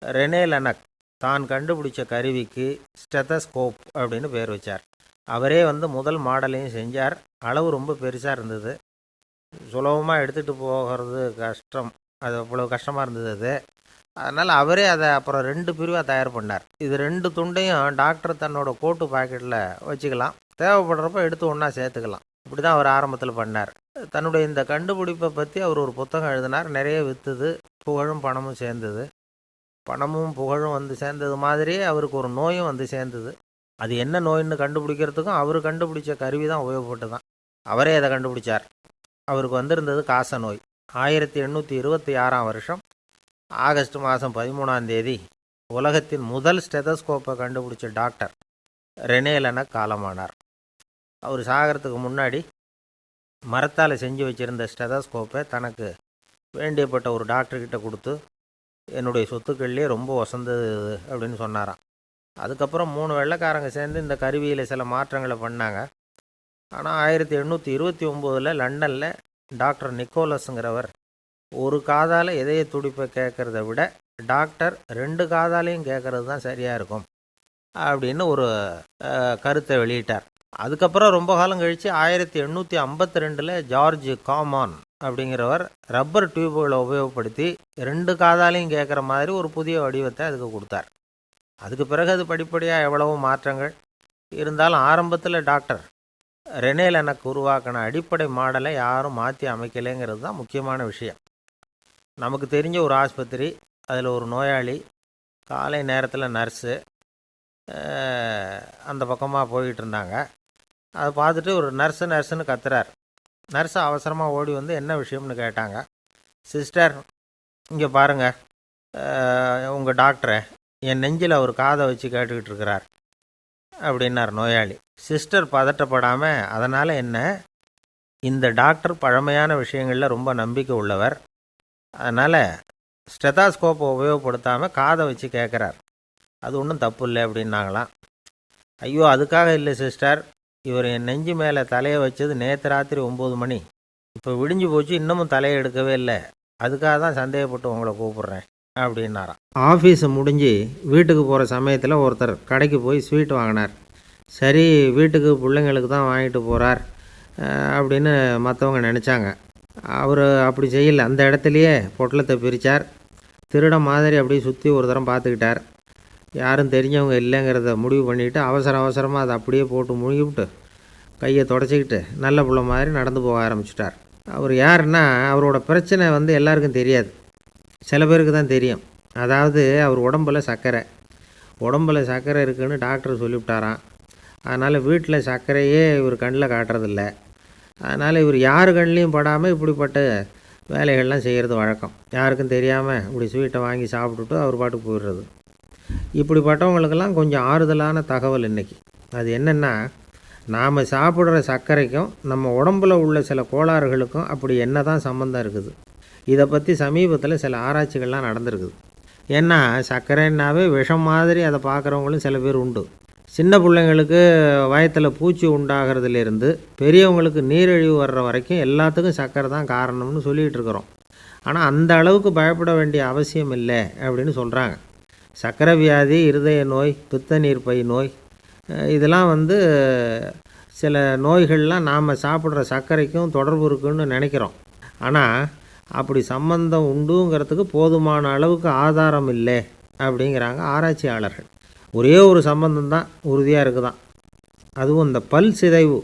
ரெனே லெனக் தான் கண்டுபிடிச்ச கருவிக்கு ஸ்டெத்தஸ்கோப் அப்படின்னு பேர் வச்சார். அவரே முதல் மாடலையும் செஞ்சார். அளவு ரொம்ப பெருசாக இருந்தது, சுலபமாக எடுத்துகிட்டு போகிறது கஷ்டம், அது அவ்வளோ கஷ்டமாக இருந்தது அது. அதனால் அவரே அதை அப்புறம் 2 பிரிவாக தயார் பண்ணார். இது 2 துண்டையும் டாக்டர் தன்னோட கோட்டு பாக்கெட்டில் வச்சுக்கலாம், தேவைப்படுறப்ப எடுத்து ஒன்றா சேர்த்துக்கலாம். இப்படி தான் அவர் ஆரம்பத்தில் பண்ணார். தன்னுடைய இந்த கண்டுபிடிப்பை பற்றி அவர் ஒரு புத்தகம் எழுதினார். நிறைய விற்றுது, புகழும் பணமும் சேர்ந்தது. பணமும் புகழும் சேர்ந்தது மாதிரியே அவருக்கு ஒரு நோயும் சேர்ந்தது. அது என்ன நோயின்னு கண்டுபிடிக்கிறதுக்கும் அவர் கண்டுபிடிச்ச கருவி தான் உபயோகப்பட்டு தான். அவரே அதை கண்டுபிடிச்சார். அவருக்கு வந்திருந்தது காச நோய். 1826 வருஷம் ஆகஸ்ட் மாதம் 13ஆம் தேதி உலகத்தின் முதல் ஸ்டெதஸ்கோப்பை கண்டுபிடிச்ச டாக்டர் ரெனே லெனக் காலமானார். அவர் சாகிறதுக்கு முன்னாடி மரத்தால் செஞ்சு வச்சுருந்த ஸ்டெதஸ்கோப்பை தனக்கு வேண்டியப்பட்ட ஒரு டாக்டர்கிட்ட கொடுத்து, என்னுடைய சொத்துக்கள்லேயே ரொம்ப வசந்தது அப்படின்னு சொன்னாராம். அதுக்கப்புறம் 3 வெள்ளைக்காரங்க சேர்ந்து இந்த கருவியில் சில மாற்றங்களை பண்ணாங்க. ஆனால் 1829 லண்டனில் டாக்டர் நிக்கோலஸுங்கிறவர் ஒரு காதால் இதய துடிப்பை கேட்குறத விட டாக்டர் 2 காதாலையும் கேட்குறது தான் சரியாக இருக்கும் அப்படின்னு ஒரு கருத்தை வெளியிட்டார். அதுக்கப்புறம் ரொம்ப காலம் கழித்து 1852 ஜார்ஜ் காமான் அப்படிங்கிறவர் ரப்பர் டியூப்களை உபயோகப்படுத்தி 2 காதாலையும் கேட்குற மாதிரி ஒரு புதிய வடிவத்தை அதுக்கு கொடுத்தார். அதுக்கு பிறகு அது படிப்படியாக எவ்வளவோ மாற்றங்கள் இருந்தாலும் ஆரம்பத்தில் டாக்டர் ரெனே லெனக் உருவாக்கின அடிப்படை மாடலை யாரும் மாற்றி அமைக்கலைங்கிறது தான் முக்கியமான விஷயம். நமக்கு தெரிஞ்ச ஒரு ஆஸ்பத்திரி, அதில் ஒரு நோயாளி, காலை நேரத்தில் நர்ஸு அந்த பக்கமாக போயிட்டு இருந்தாங்க. அதை பார்த்துட்டு ஒரு நர்ஸுன்னு கத்துறார். நர்ஸு அவசரமாக ஓடி என்ன விஷயம்னு கேட்டாங்க. சிஸ்டர், இங்கே பாருங்கள், உங்கள் டாக்டரை என் நெஞ்சில் அவர் காதை வச்சு கேட்டுக்கிட்டு இருக்கிறார் அப்படின்னார் நோயாளி. சிஸ்டர் பதட்டப்படாமல், அதனால் என்ன, இந்த டாக்டர் பழமையான விஷயங்களில் ரொம்ப நம்பிக்கை உள்ளவர், அதனால் ஸ்டெதாஸ்கோப்பை உபயோகப்படுத்தாமல் காதை வச்சு கேட்குறார், அது ஒன்றும் தப்பு இல்லை அப்படின்னாங்களாம். ஐயோ, அதுக்காக இல்லை சிஸ்டர், இவர் என் நெஞ்சு மேலே தலையை வச்சது நேற்று ராத்திரி 9 மணி, இப்போ விடிஞ்சு போச்சு, இன்னமும் தலையை எடுக்கவே இல்லை, அதுக்காக தான் சந்தேகப்பட்டு உங்களை கூப்பிட்றேன் அப்படின்னாராம். ஆஃபீஸு முடிஞ்சு வீட்டுக்கு போகிற சமயத்தில் ஒருத்தர் கடைக்கு போய் ஸ்வீட் வாங்கினார். சரி, வீட்டுக்கு பிள்ளைங்களுக்கு தான் வாங்கிட்டு போகிறார் அப்படின்னு மற்றவங்க நினச்சாங்க. அவர் அப்படி செய்யலை. அந்த இடத்துலையே பொட்டலத்தை பிரித்தார். திருட மாதிரி அப்படியே சுற்றி ஒரு தரம் பார்த்துக்கிட்டார். யாரும் தெரிஞ்சவங்க இல்லைங்கிறத முடிவு பண்ணிவிட்டு அவசரமாக அதை அப்படியே போட்டு முழுகிவிட்டு கையை தொடச்சிக்கிட்டு நல்ல பிள்ளை மாதிரி நடந்து போக ஆரம்பிச்சிட்டார். அவர் யாருன்னா, அவரோட பிரச்சனை எல்லாருக்கும் தெரியாது, சில பேருக்கு தான் தெரியும். அதாவது அவர் உடம்பில் சர்க்கரை இருக்குதுன்னு டாக்டர் சொல்லிவிட்டாராம். அதனால் வீட்டில் சர்க்கரையே இவர் கண்ணில் காட்டுறதில்ல. அதனால் இவர் யார் கண்ணிலையும் படாமல் இப்படிப்பட்ட வேலைகள்லாம் செய்கிறது வழக்கம். யாருக்கும் தெரியாமல் இப்படி ஸ்வீட்டை வாங்கி சாப்பிட்டுட்டு அவர் பாட்டுக்கு போயிடுறது. இப்படிப்பட்டவங்களுக்கெல்லாம் கொஞ்சம் ஆறுதலான தகவல் இன்றைக்கி. அது என்னென்னா, நாம் சாப்பிட்ற சர்க்கரைக்கும் நம்ம உடம்பில் உள்ள சில கோளாறுகளுக்கும் அப்படி என்ன தான் சம்மந்தம் இருக்குது. இதை பற்றி சமீபத்தில் சில ஆராய்ச்சிகள்லாம் நடந்திருக்குது. ஏன்னா சர்க்கரைன்னாவே விஷம் மாதிரி அதை பார்க்குறவங்களும் சில பேர் உண்டு. சின்ன பிள்ளைங்களுக்கு வயத்தில் பூச்சி உண்டாகிறதுலேருந்து பெரியவங்களுக்கு நீரிழிவு வர்ற வரைக்கும் எல்லாத்துக்கும் சர்க்கரை தான் காரணம்னு சொல்லிகிட்டு இருக்கிறோம். ஆனால் அந்த அளவுக்கு பயப்பட வேண்டிய அவசியம் இல்லை அப்படின்னு சொல்கிறாங்க. சர்க்கரை வியாதி, இருதய நோய், பித்த நீர்ப்பை நோய், இதெல்லாம் சில நோய்கள்லாம் நாம் சாப்பிட்ற சர்க்கரைக்கும் தொடர்பு இருக்குன்னு நினைக்கிறோம். ஆனால் அப்படி சம்பந்தம் உண்டுங்கிறதுக்கு போதுமான அளவுக்கு ஆதாரம் இல்லை அப்படிங்கிறாங்க ஆராய்ச்சியாளர்கள். ஒரே ஒரு சம்பந்தம் தான் உறுதியாக இருக்குதான். அதுவும் இந்த பல் சிதைவு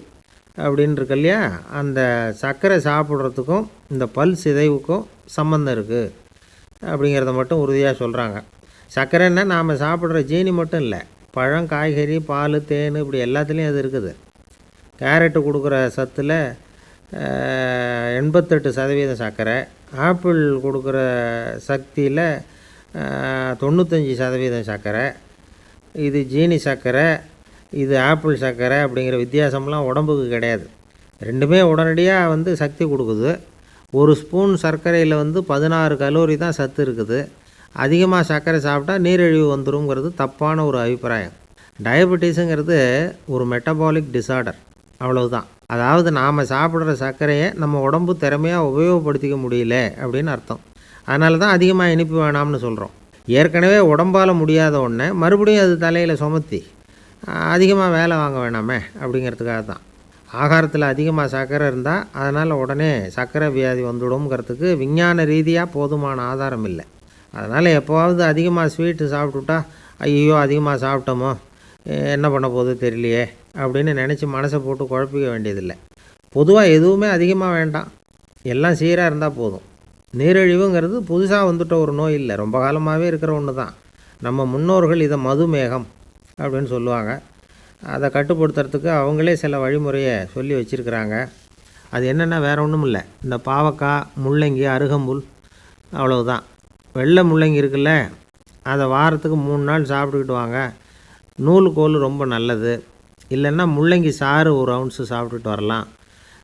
அப்படின்னு இருக்கு இல்லையா, அந்த சர்க்கரை சாப்பிட்றதுக்கும் இந்த பல் சிதைவுக்கும் சம்பந்தம் இருக்குது அப்படிங்கிறத மட்டும் உறுதியாக சொல்கிறாங்க. சர்க்கரைன்னா நாம் சாப்பிட்ற ஜீனி மட்டும் இல்லை, பழம், காய்கறி, பால், தேன், இப்படி எல்லாத்துலேயும் அது இருக்குது. கேரட்டு கொடுக்குற சத்தில் 88% சர்க்கரை, ஆப்பிள் கொடுக்குற சக்தியில் 95% சர்க்கரை. இது ஜீனி சர்க்கரை, இது ஆப்பிள் சர்க்கரை அப்படிங்கிற வித்தியாசம்லாம் உடம்புக்கு கிடையாது. ரெண்டுமே உடனடியாக சக்தி கொடுக்குது. ஒரு ஸ்பூன் சர்க்கரையில் 16 கலோரி தான் சத்து இருக்குது. அதிகமாக சர்க்கரை சாப்பிட்டா நீரிழிவு வந்துருங்கிறது தப்பான ஒரு அபிப்பிராயம். டயபெட்டிஸுங்கிறது ஒரு மெட்டபாலிக் டிஸார்டர், அவ்வளவுதான். அதாவது நாம் சாப்பிட்ற சர்க்கரையை நம்ம உடம்பு திறமையாக உபயோகப்படுத்திக்க முடியல அப்படின்னு அர்த்தம். அதனால தான் அதிகமாக இனிப்பு வேணாம்னு சொல்கிறோம். ஏற்கனவே உடம்பால் முடியாத ஒன்றை மறுபடியும் அது தலையில் சுமத்தி அதிகமாக வேலை வாங்க வேணாமே அப்படிங்கிறதுக்காக தான். ஆகாரத்தில் அதிகமாக சர்க்கரை இருந்தால் அதனால் உடனே சர்க்கரை வியாதி வந்துடும்ங்கிறதுக்கு விஞ்ஞான ரீதியாக போதுமான ஆதாரம் இல்லை. அதனால் எப்போவாவது அதிகமாக ஸ்வீட்டு சாப்பிட்டுட்டா, ஐயோ அதிகமாக சாப்பிட்டோமோ, என்ன பண்ண போகுது தெரியலையே அப்படின்னு நினச்சி மனசை போட்டு குழப்பிக்க வேண்டியதில்லை. பொதுவாக எதுவுமே அதிகமாக வேண்டாம், எல்லாம் சீராக இருந்தால் போதும். நீரிழிவுங்கிறது புதுசாக வந்துட்ட ஒரு நோய் இல்லை, ரொம்ப காலமாகவே இருக்கிற ஒன்று தான். நம்ம முன்னோர்கள் இதை மதுமேகம் அப்படின்னு சொல்லுவாங்க. அதை கட்டுப்படுத்துறதுக்கு அவங்களே சில வழிமுறையை சொல்லி வச்சுருக்கிறாங்க. அது என்னென்னா வேறு ஒன்றும் இல்லை, இந்த பாவக்காய், முள்ளங்கி, அருகம்புல், அவ்வளவுதான். வெள்ளை முள்ளங்கி இருக்குல்ல, அதை வாரத்துக்கு 3 நாள் சாப்பிட்டுக்கிட்டு வாங்க. நூலுக்கோல் ரொம்ப நல்லது. இல்லைன்னா முள்ளங்கி சாறு 1 ounce சாப்பிட்டுட்டு வரலாம்.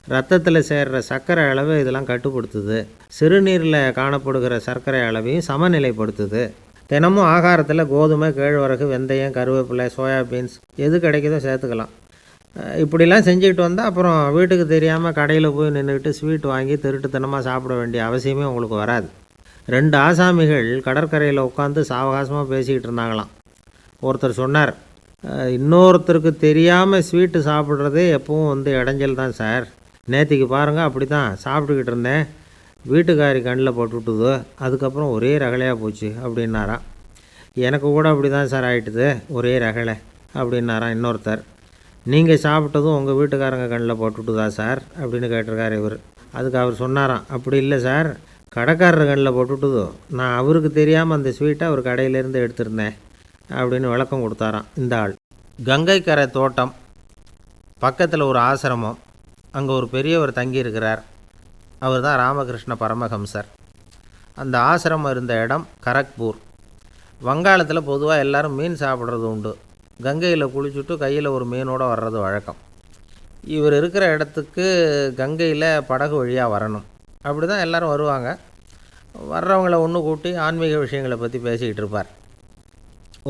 ரத்தத்தில் சேர்கிற சர்க்கரை அளவை இதெல்லாம் கட்டுப்படுத்துது. சிறுநீரில் காணப்படுகிற சர்க்கரை அளவையும் சமநிலைப்படுத்துது. தினமும் ஆகாரத்தில் கோதுமை, கேழ்வரகு, வெந்தயம், கருவேப்பிலை, சோயாபீன்ஸ் எது கிடைக்குதோ சேர்த்துக்கலாம். இப்படிலாம் செஞ்சுக்கிட்டு வந்தால் அப்புறம் வீட்டுக்கு தெரியாமல் கடையில் போய் நின்றுக்கிட்டு ஸ்வீட் வாங்கி திருட்டுத்தனமாக சாப்பிட வேண்டிய அவசியமே உங்களுக்கு வராது. 2 ஆசாமிகள் கடற்கரையில் உட்காந்து சாவகாசமாக பேசிக்கிட்டு இருந்தாங்களாம். ஒருத்தர் சொன்னார், இன்னொருத்தருக்கு தெரியாமல் ஸ்வீட்டு சாப்பிட்றதே எப்பவும் இடைஞ்சல் தான் சார். நேற்றுக்கு பாருங்கள், அப்படி தான் சாப்பிட்டுக்கிட்டு இருந்தேன், வீட்டுக்காரி கண்ணில் போட்டுவிட்டுது, அதுக்கப்புறம் ஒரே ரகலையாக போச்சு அப்படின்னாராம். எனக்கு கூட அப்படி தான் சார் ஆகிட்டுது, ஒரே ரகலை அப்படின்னாராம் இன்னொருத்தர். நீங்கள் சாப்பிட்டதும் உங்கள் வீட்டுக்காரங்க கண்ணில் போட்டுவிட்டுதா சார் அப்படின்னு கேட்டிருக்கார் இவர். அதுக்கு அவர் சொன்னாராம், அப்படி இல்லை சார், கடைக்காரர் கண்ணில் போட்டுவிட்டுதோ, நான் அவருக்கு தெரியாமல் அந்த ஸ்வீட்டை அவர் கடையிலேருந்து எடுத்திருந்தேன் அப்படின்னு விளக்கம் கொடுத்தாராம் இந்த ஆள். கங்கை கரை தோட்டம் பக்கத்தில் ஒரு ஆசிரமம், அங்கே ஒரு பெரியவர் தங்கியிருக்கிறார். அவர் தான் ராமகிருஷ்ண பரமஹம்சர். அந்த ஆசிரமம் இருந்த இடம் கரக்பூர். வங்காளத்தில் பொதுவாக எல்லோரும் மீன் சாப்பிட்றது உண்டு. கங்கையில் குளிச்சுட்டு கையில் ஒரு மீனோடு வர்றது வழக்கம். இவர் இருக்கிற இடத்துக்கு கங்கையில் படகு வழியாக வரணும். அப்படி தான் எல்லோரும் வருவாங்க. வர்றவங்கள ஒன்று கூட்டி ஆன்மீக விஷயங்களை பற்றி பேசிக்கிட்டு இருப்பார்.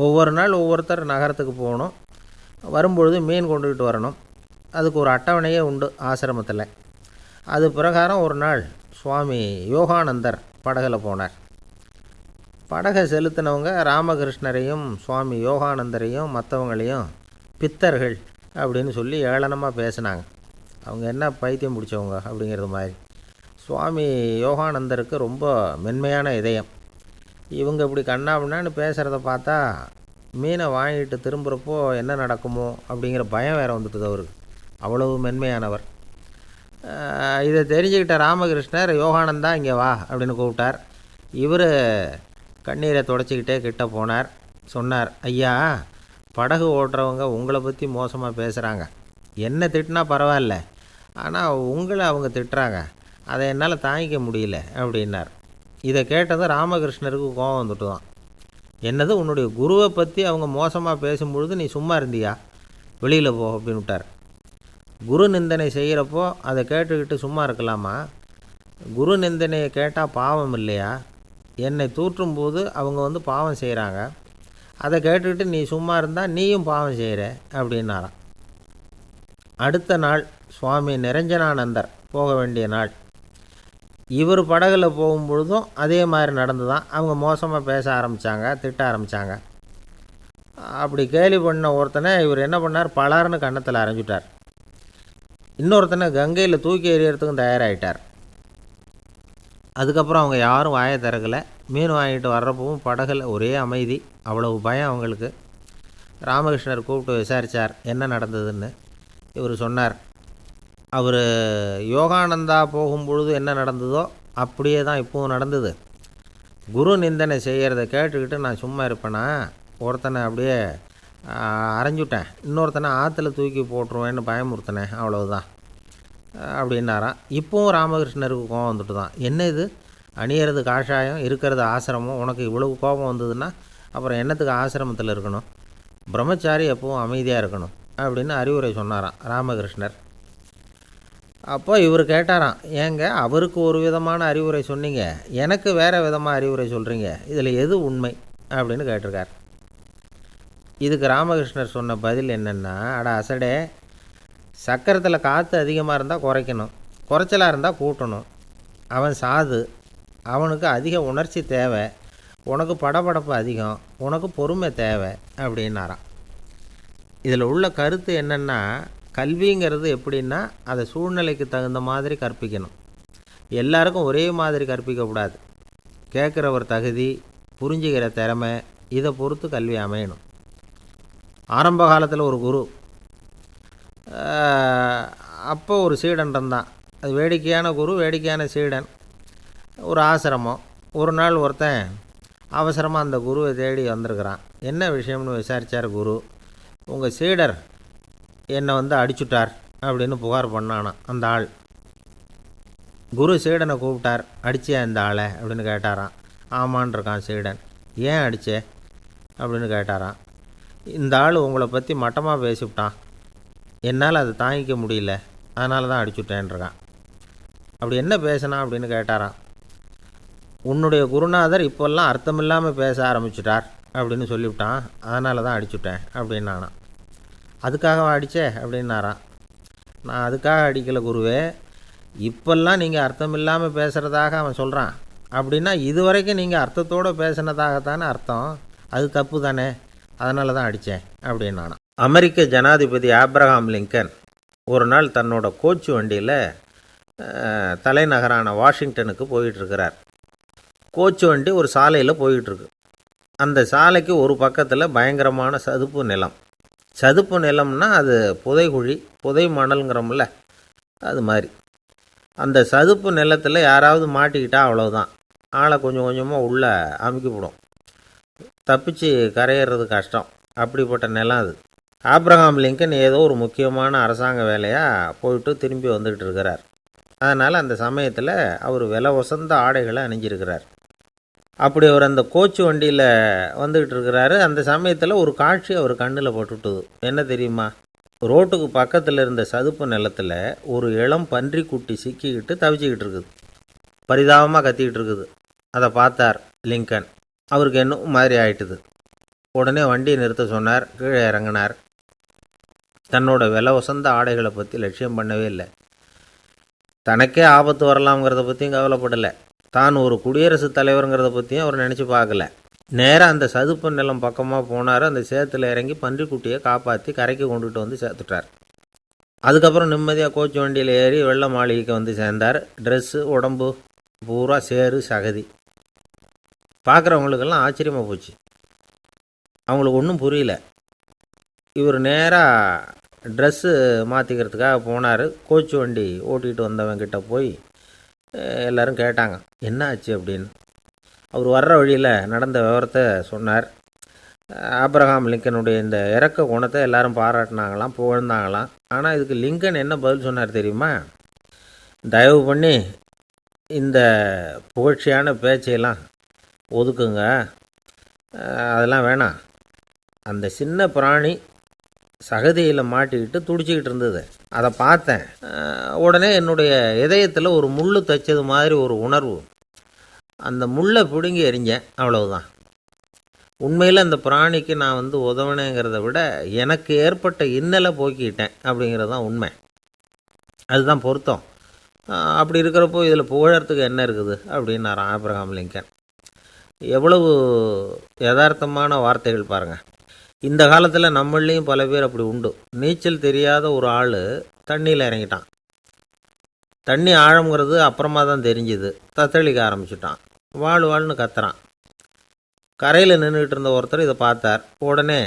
ஒவ்வொரு நாள் ஒவ்வொருத்தர் நகரத்துக்கு போகணும், வரும்பொழுது மீன் கொண்டுக்கிட்டு வரணும். அதுக்கு ஒரு அட்டவணையே உண்டு ஆசிரமத்தில். அது பிரகாரம் ஒரு நாள் சுவாமி யோகானந்தர் படகில் போனார். படகை செலுத்தினவங்க ராமகிருஷ்ணரையும் சுவாமி யோகானந்தரையும் மற்றவங்களையும் பித்தர்கள் அப்படின்னு சொல்லி ஏளனமாக பேசினாங்க. அவங்க என்ன பைத்தியம் பிடிச்சவங்க அப்படிங்கிறது மாதிரி. சுவாமி யோகானந்தருக்கு ரொம்ப மென்மையான இதயம். இவங்க இப்படி கண்ணாபின்னான்னு பேசுகிறத பார்த்தா மீனை வாங்கிட்டு திரும்புகிறப்போ என்ன நடக்குமோ அப்படிங்கிற பயம் வேறு வந்துட்டுது அவருக்கு. அவ்வளவு மென்மையானவர். இதை தெரிஞ்சுக்கிட்ட ராமகிருஷ்ணர், யோகானந்தா இங்கே வா அப்படின்னு கூப்பிட்டார். இவர் கண்ணீரை துடைச்சிக்கிட்டே கிட்ட போனார். சொன்னார், ஐயா, படகு ஓட்டுறவங்க உங்களை பற்றி மோசமாக பேசுகிறாங்க. என்ன திட்டினா பரவாயில்ல, ஆனால் உங்களை அவங்க திட்டுறாங்க, அதை என்னால் தாங்கிக்க முடியல அப்படின்னார். இதை கேட்டதும் ராமகிருஷ்ணருக்கு கோபம் வந்துட்டு தான். என்னது, உன்னுடைய குருவை பற்றி அவங்க மோசமாக பேசும்பொழுது நீ சும்மா இருந்தியா? வெளியில் போ அப்படின்னு விட்டார். குரு நிந்தனை செய்கிறப்போ அதை கேட்டுக்கிட்டு சும்மா இருக்கலாமா? குரு நிந்தனையை கேட்டால் பாவம் இல்லையா? என்னை தூற்றும் போது அவங்க பாவம் செய்கிறாங்க, அதை கேட்டுக்கிட்டு நீ சும்மா இருந்தால் நீயும் பாவம் செய்கிற அப்படின்னாராம். அடுத்த நாள் சுவாமி நிரஞ்சனானந்தர் போக வேண்டிய நாள். இவர் படகுல போகும்பொழுதும் அதே மாதிரி நடந்து தான். அவங்க மோசமாக பேச ஆரம்பித்தாங்க, திட்ட ஆரம்பித்தாங்க. அப்படி கேலி பண்ண ஒருத்தனை இவர் என்ன பண்ணார், பலார்னு கன்னத்தில் அரைஞ்சிட்டார். இன்னொருத்தனை கங்கையில் தூக்கி எறியறதுக்கும் தயாராகிட்டார். அதுக்கப்புறம் அவங்க யாரும் வாயை திறக்கலை. மீன் வாங்கிட்டு வர்றப்பவும் படகுல ஒரே அமைதி. அவ்வளவு பயம் அவங்களுக்கு. ராமகிருஷ்ணர் கூப்பிட்டு விசாரித்தார் என்ன நடந்ததுன்னு. இவர் சொன்னார், அவர் யோகானந்தா போகும்பொழுது என்ன நடந்ததோ அப்படியே தான் இப்போவும் நடந்தது. குரு நிந்தனை செய்கிறத கேட்டுக்கிட்டு நான் சும்மா இருப்பேனா? ஒருத்தனை அப்படியே அரைஞ்சுட்டேன், இன்னொருத்தனை ஆற்றுல தூக்கி போட்டுருவேன்னு பயமுறுத்தினேன், அவ்வளவுதான் அப்படின்னாராம். இப்போவும் ராமகிருஷ்ணருக்கு கோபம் வந்துட்டு தான். என்ன இது, அணியறது காஷாயம், இருக்கிறது ஆசிரமம், உனக்கு இவ்வளவு கோபம் வந்ததுன்னா அப்புறம் என்னத்துக்கு ஆசிரமத்தில் இருக்கணும்? பிரம்மச்சாரி எப்பவும் அமைதியாக இருக்கணும் அப்படின்னு அறிவுரை சொன்னாராம் ராமகிருஷ்ணர். அப்போ இவர் கேட்டாராம், ஏங்க அவருக்கு ஒரு விதமான அறிவுரை சொன்னீங்க, எனக்கு வேறு விதமாக அறிவுரை சொல்கிறீங்க, இதில் எது உண்மை அப்படின்னு கேட்டிருக்கார். இதுக்கு ராமகிருஷ்ணர் சொன்ன பதில் என்னென்னா, அட அசடே, சக்கரத்தில் காற்று அதிகமாக இருந்தால் குறைக்கணும், குறைச்சலாக இருந்தால் கூட்டணும். அவன் சாது, அவனுக்கு அதிக உணர்ச்சி தேவை, உனக்கு படபடப்பு அதிகம், உனக்கு பொறுமை தேவை அப்படின்னாராம். இதில் உள்ள கருத்து என்னென்னா, கல்விங்கிறது எப்படின்னா அதை சூழ்நிலைக்கு தகுந்த மாதிரி கற்பிக்கணும். எல்லாருக்கும் ஒரே மாதிரி கற்பிக்கக்கூடாது. கேட்குற ஒரு தகுதி, புரிஞ்சுக்கிற திறமை, இதை பொறுத்து கல்வி அமையணும். ஆரம்ப காலத்தில் ஒரு குரு, அப்போ ஒரு சீடன் இருந்தான். அது வேடிக்கையான குரு, வேடிக்கையான சீடன். ஒரு ஆசிரமம். ஒரு நாள் ஒருத்தன் அவசரமாக அந்த குருவை தேடி வந்திருக்கிறான். என்ன விஷயம்னு விசாரித்தார் குரு. உங்கள் சீடர் என்னை அடிச்சுட்டார் அப்படின்னு புகார் பண்ணானான் அந்த ஆள். குரு சீடனை கூப்பிட்டார். அடிச்சே அந்த ஆளை அப்படின்னு கேட்டாரான். ஆமான் இருக்கான் சீடன். ஏன் அடிச்சே அப்படின்னு கேட்டாரான். இந்த ஆள் உங்களை பற்றி மட்டமாக பேசிவிட்டான், என்னால் அதை தாங்கிக்க முடியல, அதனால தான் அடிச்சுட்டேன்ருக்கான். அப்படி என்ன பேசினான் அப்படின்னு கேட்டாரான். உன்னுடைய குருநாதர் இப்போல்லாம் அர்த்தமில்லாமல் பேச ஆரம்பிச்சிட்டார் அப்படின்னு சொல்லிவிட்டான், அதனால தான் அடிச்சுட்டேன் அப்படின்னானா. அதுக்காக அடித்தே அப்படின்னாரான். நான் அதுக்காக அடிக்கலை குருவே, இப்போல்லாம் நீங்கள் அர்த்தம் இல்லாமல் பேசுகிறதாக அவன் சொல்கிறான், அப்படின்னா இதுவரைக்கும் நீங்கள் அர்த்தத்தோடு பேசினதாகத்தானே அர்த்தம், அது தப்பு தானே, அதனால தான் அடித்தேன் அப்படின்னானா. அமெரிக்க ஜனாதிபதி ஆப்ரஹாம் லிங்கன் ஒரு நாள் தன்னோட கோச்சு வண்டியில் தலைநகரான வாஷிங்டனுக்கு போயிட்டுருக்கிறார். கோச்சு வண்டி ஒரு சாலையில் போயிட்டுருக்கு. அந்த சாலைக்கு ஒரு பக்கத்தில் பயங்கரமான சதுப்பு நிலம். சதுப்பு நிலம்னா அது புதைகுழி, புதை மணல்ங்கிறோம்ல, அது மாதிரி. அந்த சதுப்பு நிலத்தில் யாராவது மாட்டிக்கிட்டா அவ்வளோதான், ஆளை கொஞ்சம் கொஞ்சமாக உள்ளே அமுக்கிவிடும், தப்பிச்சு கரையிறது கஷ்டம். அப்படிப்பட்ட நிலம் அது. ஆப்ரஹாம் லிங்கன் ஏதோ ஒரு முக்கியமான அரசாங்க வேலையாக போயிட்டு திரும்பி வந்துக்கிட்டு இருக்கிறார். அதனால் அந்த சமயத்தில் அவர் விலை உசந்த ஆடைகளை அணிஞ்சிருக்கிறார். அப்படி அவர் அந்த கோச்சு வண்டியில் வந்துக்கிட்டு இருக்கிறாரு. அந்த சமயத்தில் ஒரு காட்சி அவர் கண்ணில் பட்டுட்டுது. என்ன தெரியுமா? ரோட்டுக்கு பக்கத்தில் இருந்த சதுப்பு நிலத்தில் ஒரு இளம் பன்றிக்குட்டி சிக்கிக்கிட்டு தவிச்சிக்கிட்டு இருக்குது, பரிதாபமாக கத்திக்கிட்டு இருக்குது. அதை பார்த்தார் லிங்கன். அவருக்கு என்ன மாதிரி ஆயிட்டுது. உடனே வண்டியை நிறுத்த சொன்னார். கீழே இறங்கினார். தன்னோட விலை உசந்த ஆடைகளை பற்றி லட்சியம் பண்ணவே இல்லை. தனக்கே ஆபத்து வரலாம்ங்கிறத பற்றியும் கவலைப்படலை. தான் ஒரு குடியரசுத் தலைவருங்கிறத பற்றியும் அவர் நினச்சி பார்க்கல. நேராக அந்த சதுப்பு நிலம் பக்கமாக போனார். அந்த சேத்துல இறங்கி பன்றிக்குட்டியை காப்பாற்றி கரைக்கு கொண்டுகிட்டு வந்து சேர்த்துட்டார். அதுக்கப்புறம் நிம்மதியாக கோச்சு வண்டியில் ஏறி வெள்ளை மாளிகைக்கு வந்து சேர்ந்தார். ட்ரெஸ்ஸு, உடம்பு பூரா சேறு சகதி. பார்க்குறவங்களுக்கெல்லாம் ஆச்சரியமாக போச்சு. அவங்களுக்கு ஒன்றும் புரியல. இவர் நேராக ட்ரெஸ்ஸு மாற்றிக்கிறதுக்காக போனார். கோச்சு வண்டி ஓட்டிகிட்டு வந்தவங்கிட்ட போய் எல்லோரும் கேட்டாங்க, என்ன ஆச்சு அப்படின்னு. அவர் வர்ற வழியில் நடந்த விவரத்தை சொன்னார். ஆப்ரஹாம் லிங்கனுடைய இந்த இறக்க குணத்தை எல்லாரும் பாராட்டினாங்களாம், புகழ்ந்தாங்களாம். ஆனால் இதுக்கு லிங்கன் என்ன பதில் சொன்னார் தெரியுமா? தயவு பண்ணி இந்த புகழ்ச்சியான பேச்சையெல்லாம் ஒதுக்குங்க, அதெல்லாம் வேணாம். அந்த சின்ன பிராணி சகதியில் மாட்டிக்கிட்டு துடிச்சிக்கிட்டு இருந்தது, அதை பார்த்தேன். உடனே என்னுடைய இதயத்தில் ஒரு முள் தைச்சது மாதிரி ஒரு உணர்வு. அந்த முள்ளை பிடுங்கி எறிஞ்சேன், அவ்வளவுதான். உண்மையில் அந்த பிராணிக்கு நான் உதவினேங்கிறத விட எனக்கு ஏற்பட்ட இன்னலை போக்கிட்டேன் அப்படிங்கிறது தான் உண்மை. அதுதான் பொருத்தம். அப்படி இருக்கிறப்போ இதில் புகழறதுக்கு என்ன இருக்குது அப்படின்னாராம் ஆப்ரஹாம் லிங்கன். எவ்வளவு யதார்த்தமான வார்த்தைகள் பாருங்கள். இந்த காலத்தில் நம்மளையும் பல பேர் அப்படி உண்டு. நீச்சல் தெரியாத ஒரு ஆள் தண்ணியில் இறங்கிட்டான். தண்ணி ஆழங்கிறது அப்புறமா தான் தெரிஞ்சுது. தத்தளிக்க ஆரம்பிச்சிட்டான். வாழ்னு கத்துறான். கரையில் நின்றுக்கிட்டு இருந்த ஒருத்தர் இதை பார்த்தார். உடனே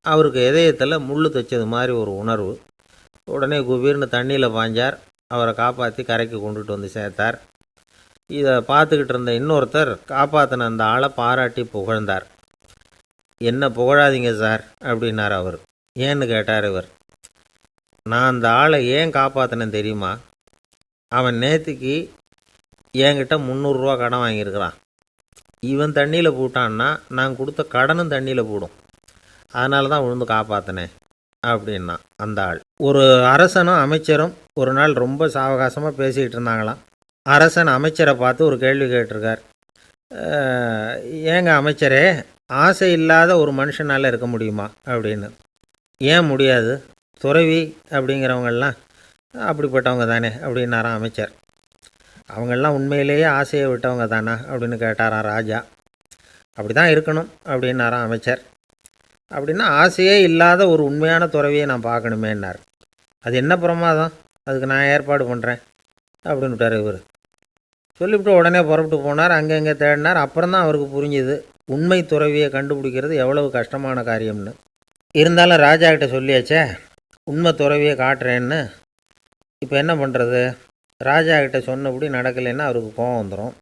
அவருக்கு இதயத்தில் முள் தைச்சது மாதிரி ஒரு உணர்வு. உடனே குபீர்னு தண்ணியில் பாய்ஞ்சார். அவரை காப்பாற்றி கரைக்கு கொண்டுட்டு வந்து சேர்த்தார். இதை பார்த்துக்கிட்டு இருந்த இன்னொருத்தர் காப்பாற்றின அந்த ஆளை பாராட்டி புகழ்ந்தார். என்ன புகழாதீங்க சார் அப்படின்னார் அவர். ஏன்னு கேட்டார் இவர். நான் அந்த ஆளை ஏன் காப்பாற்றினேன் தெரியுமா? அவன் நேற்றுக்கு என்கிட்ட 300 ரூபா கடன் வாங்கியிருக்கிறான். இவன் தண்ணியில் போட்டான்னா நான் கொடுத்த கடனும் தண்ணியில் போடும். அதனால தான் விழுந்து காப்பாற்றினேன் அப்படின்னா அந்த ஆள். ஒரு அரசனும் அமைச்சரும் ஒரு நாள் ரொம்ப சாவகாசமாக பேசிக்கிட்டு இருந்தாங்களாம். அரசன் அமைச்சரை பார்த்து ஒரு கேள்வி கேட்டிருக்கார். ஏங்க அமைச்சரே, ஆசை இல்லாத ஒரு மனுஷனால் இருக்க முடியுமா அப்படின்னு. ஏன் முடியாது? துறவி அப்படிங்கிறவங்கெல்லாம் அப்படிப்பட்டவங்க தானே அப்படின்னாராம் அமைச்சர். அவங்கெல்லாம் உண்மையிலேயே ஆசையை விட்டவங்க தானா அப்படின்னு கேட்டாராம் ராஜா. அப்படி தான் இருக்கணும் அப்படின்னாராம் அமைச்சர். அப்படின்னா ஆசையே இல்லாத ஒரு உண்மையான துறவியை நான் பார்க்கணுமேன்னார். அது என்ன பிரமாதம், அதுக்கு நான் ஏற்பாடு பண்ணுறேன் அப்படின்னு விட்டார் இவர். சொல்லிவிட்டு உடனே புறப்பட்டு போனார். அங்கே தேடினார். அப்புறம் தான் அவருக்கு புரிஞ்சுது உண்மை துறவியை கண்டுபிடிக்கிறது எவ்வளவு கஷ்டமான காரியம்னு. இருந்தாலும் ராஜா கிட்ட சொல்லியாச்சே, உண்மை துறவியை காட்டுறேன்னு. இப்போ என்ன பண்ணுறது? ராஜா கிட்ட சொன்னபடி நடக்கலைன்னா அவருக்கு கோபம் வந்துடும்.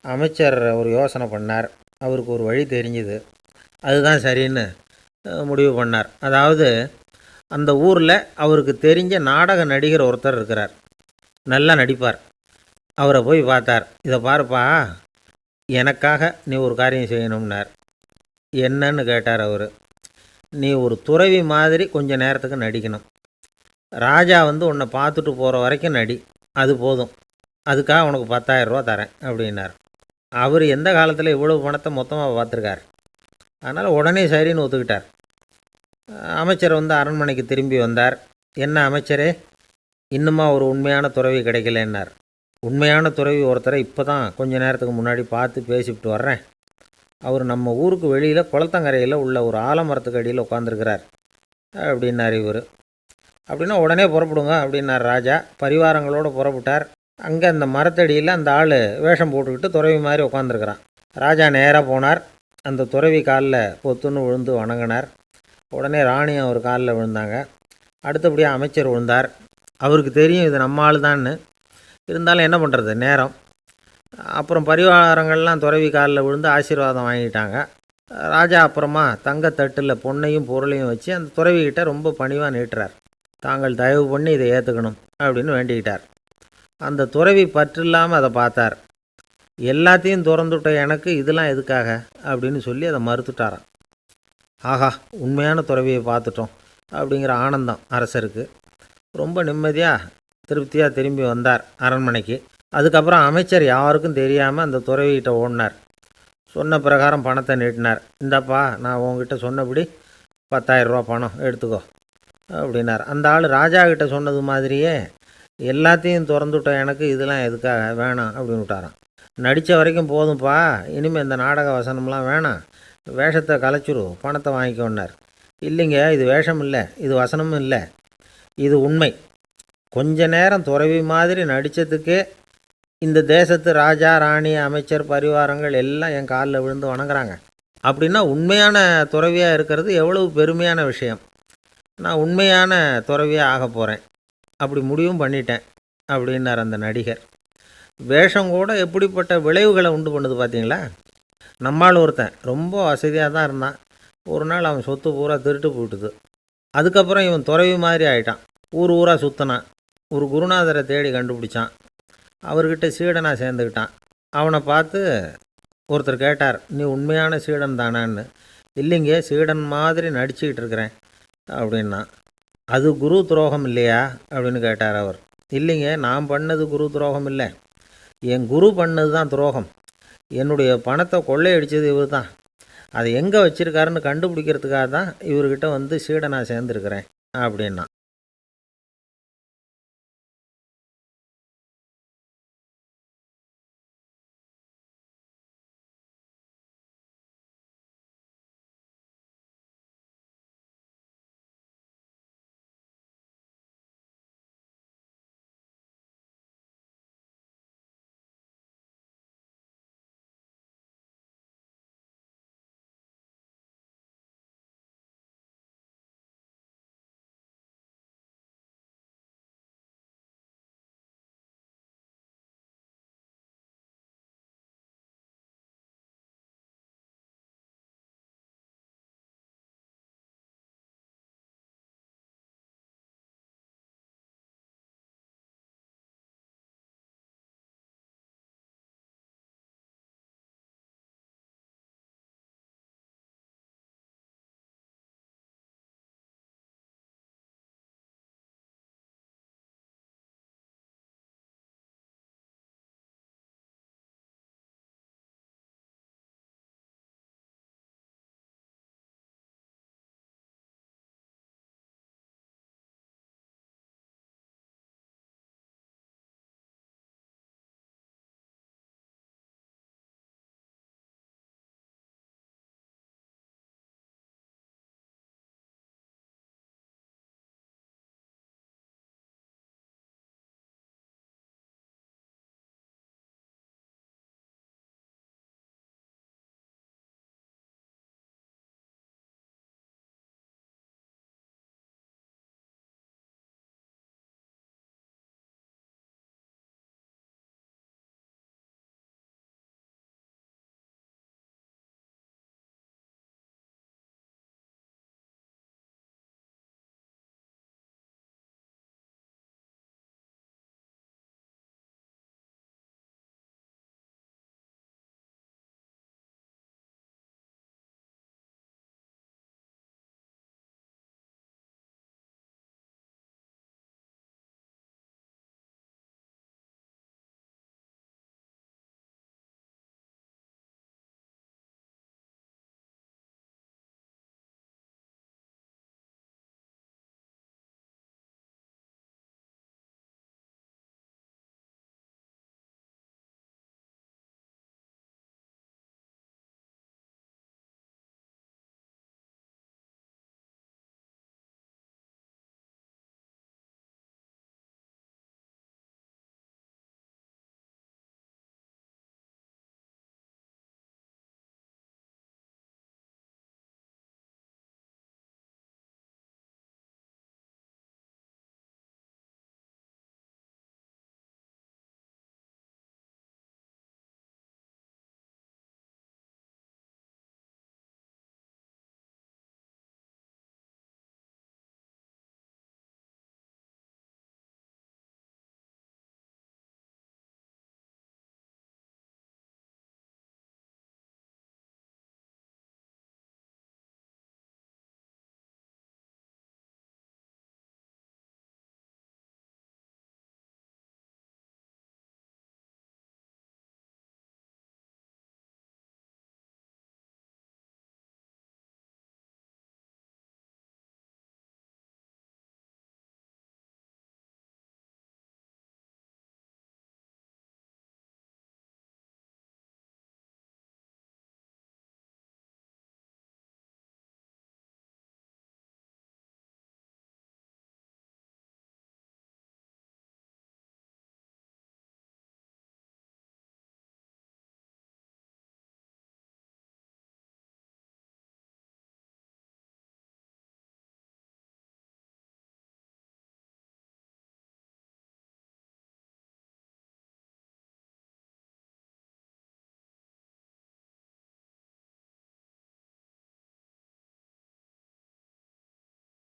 அமைச்சர் ஒரு யோசனை பண்ணார். அவருக்கு ஒரு வழி தெரிஞ்சுது. அதுதான் சரின்னு முடிவு பண்ணார். அதாவது அந்த ஊரில் அவருக்கு தெரிஞ்ச நாடக நடிகர் ஒருத்தர் இருக்கிறார், நல்லா நடிப்பார். அவரை போய் பார்த்தார். இதை பாருப்பா, எனக்காக நீ ஒரு காரியம் செய்யணும்னார். என்னன்னு கேட்டார் அவர். நீ ஒரு துறவி மாதிரி கொஞ்ச நேரத்துக்கு நடிக்கணும். ராஜா உன்னை பார்த்துட்டு போகிற வரைக்கும் நடி, அது போதும். அதுக்காக உனக்கு 10,000 ரூபா தரேன் அப்படின்னார். அவர் எந்த காலத்தில் இவ்வளவு பணத்தை மொத்தமாக பார்த்துருக்கார். அதனால் உடனே சரின்னு ஒத்துக்கிட்டார். அமைச்சர் அரண்மனைக்கு திரும்பி வந்தார். என்ன அமைச்சரே, இன்னுமா ஒரு உண்மையான துறவி கிடைக்கலன்னார். உண்மையான துறவி ஒருத்தரை இப்போ தான் கொஞ்ச நேரத்துக்கு முன்னாடி பார்த்து பேசிவிட்டு வர்றேன். அவர் நம்ம ஊருக்கு வெளியில் குளத்தங்கரையில் உள்ள ஒரு ஆலமரத்துக்கு அடியில் உட்காந்துருக்கிறார் அப்படின்னார் இவர். அப்படின்னா உடனே புறப்படுங்க அப்படின்னார் ராஜா. பரிவாரங்களோடு புறப்பட்டார். அங்கே அந்த மரத்தடியில் அந்த ஆள் வேஷம் போட்டுக்கிட்டு துறவி மாதிரி உட்காந்துருக்கிறான். ராஜா நேராக போனார். அந்த துறவி காலில் பொத்துன்னு விழுந்து வணங்கினார். உடனே ராணியும் அவர் காலில் விழுந்தாங்க. அடுத்தபடியாக அமைச்சர் விழுந்தார். அவருக்கு தெரியும் இது நம்ம ஆள் தான்னு. இருந்தாலும் என்ன பண்ணுறது, நேரம். அப்புறம் பரிவாரங்கள்லாம் துறவி காலில் விழுந்து ஆசீர்வாதம் வாங்கிட்டாங்க. ராஜா அப்புறமா தங்கத்தட்டில் பொண்ணையும் பொருளையும் வச்சு அந்த துறவிக்கிட்ட ரொம்ப பணிவாக நீட்டுறார். தாங்கள் தயவு பண்ணி இதை ஏற்றுக்கணும் அப்படின்னு வேண்டிக்கிட்டார். அந்த துறவி பற்றில்லாமல் அதை பார்த்தார். எல்லாத்தையும் திறந்துவிட்ட எனக்கு இதெல்லாம் எதுக்காக அப்படின்னு சொல்லி அதை மறுத்துட்டாராம். ஆஹா, உண்மையான துறவியை பார்த்துட்டோம் அப்படிங்கிற ஆனந்தம் அரசருக்கு. ரொம்ப நிம்மதியாக திருப்தியாக திரும்பி வந்தார் அரண்மனைக்கு. அதுக்கப்புறம் அமைச்சர் யாருக்கும் தெரியாமல் அந்த துறவிகிட்ட ஓடினார். சொன்ன பிரகாரம் பணத்தை நீட்டினார். இந்தப்பா, நான் உங்ககிட்ட சொன்னபடி 10,000 ரூபா பணம் எடுத்துக்கோ அப்படின்னார். அந்த ஆள் ராஜா கிட்ட சொன்னது மாதிரியே எல்லாத்தையும் திறந்துவிட்ட எனக்கு இதெல்லாம் எதுக்காக வேணாம் அப்படின்னு விட்டாராம். நடித்த வரைக்கும் போதும்ப்பா, இனிமேல் இந்த நாடக வசனம்லாம் வேணாம், வேஷத்தை கலைச்சிரு, பணத்தை வாங்கிக்கோன்னார். இல்லைங்க, இது வேஷம் இல்லை, இது வசனமும் இல்லை, இது உண்மை. கொஞ்ச நேரம் துறவி மாதிரி நடித்ததுக்கே இந்த தேசத்து ராஜா ராணி அமைச்சர் பரிவாரங்கள் எல்லாம் என் காலில் விழுந்து வணங்குறாங்க. அப்படின்னா உண்மையான துறவியாக இருக்கிறது எவ்வளவு பெருமையான விஷயம். நான் உண்மையான துறவியாக ஆக போகிறேன், அப்படி முடிவும் பண்ணிட்டேன் அப்படின்னார் அந்த நடிகர். வேஷம் கூட எப்படிப்பட்ட விளைவுகளை உண்டு பண்ணுது பார்த்தீங்களா. நம்மால் ஒருத்தன் ரொம்ப வசதியாக தான் இருந்தான். ஒரு நாள் அவன் சொத்து பூரா திருட்டு போட்டுது. அதுக்கப்புறம் இவன் துறவி மாதிரி ஆயிட்டான். ஊர் ஊராக சுற்றினான். ஒரு குருநாதரை தேடி கண்டுபிடிச்சான். அவர்கிட்ட சீடனாக சேர்ந்துக்கிட்டான். அவனை பார்த்து ஒருத்தர் கேட்டார், நீ உண்மையான சீடன் தானான்னு. இல்லைங்க, சீடன் மாதிரி நடிச்சுக்கிட்டு இருக்கிறேன் அப்படின்னா. அது குரு துரோகம் இல்லையா அப்படின்னு கேட்டார் அவர். இல்லைங்க, நான் பண்ணது குரு துரோகம் இல்லை, என் குரு பண்ணது தான் துரோகம். என்னுடைய பணத்தை கொள்ளையடித்தது இவர் தான். அதை எங்கே வச்சுருக்காருன்னு கண்டுபிடிக்கிறதுக்காக தான் இவர்கிட்ட வந்து சீடனாக சேர்ந்துருக்கிறேன் அப்படின்னா.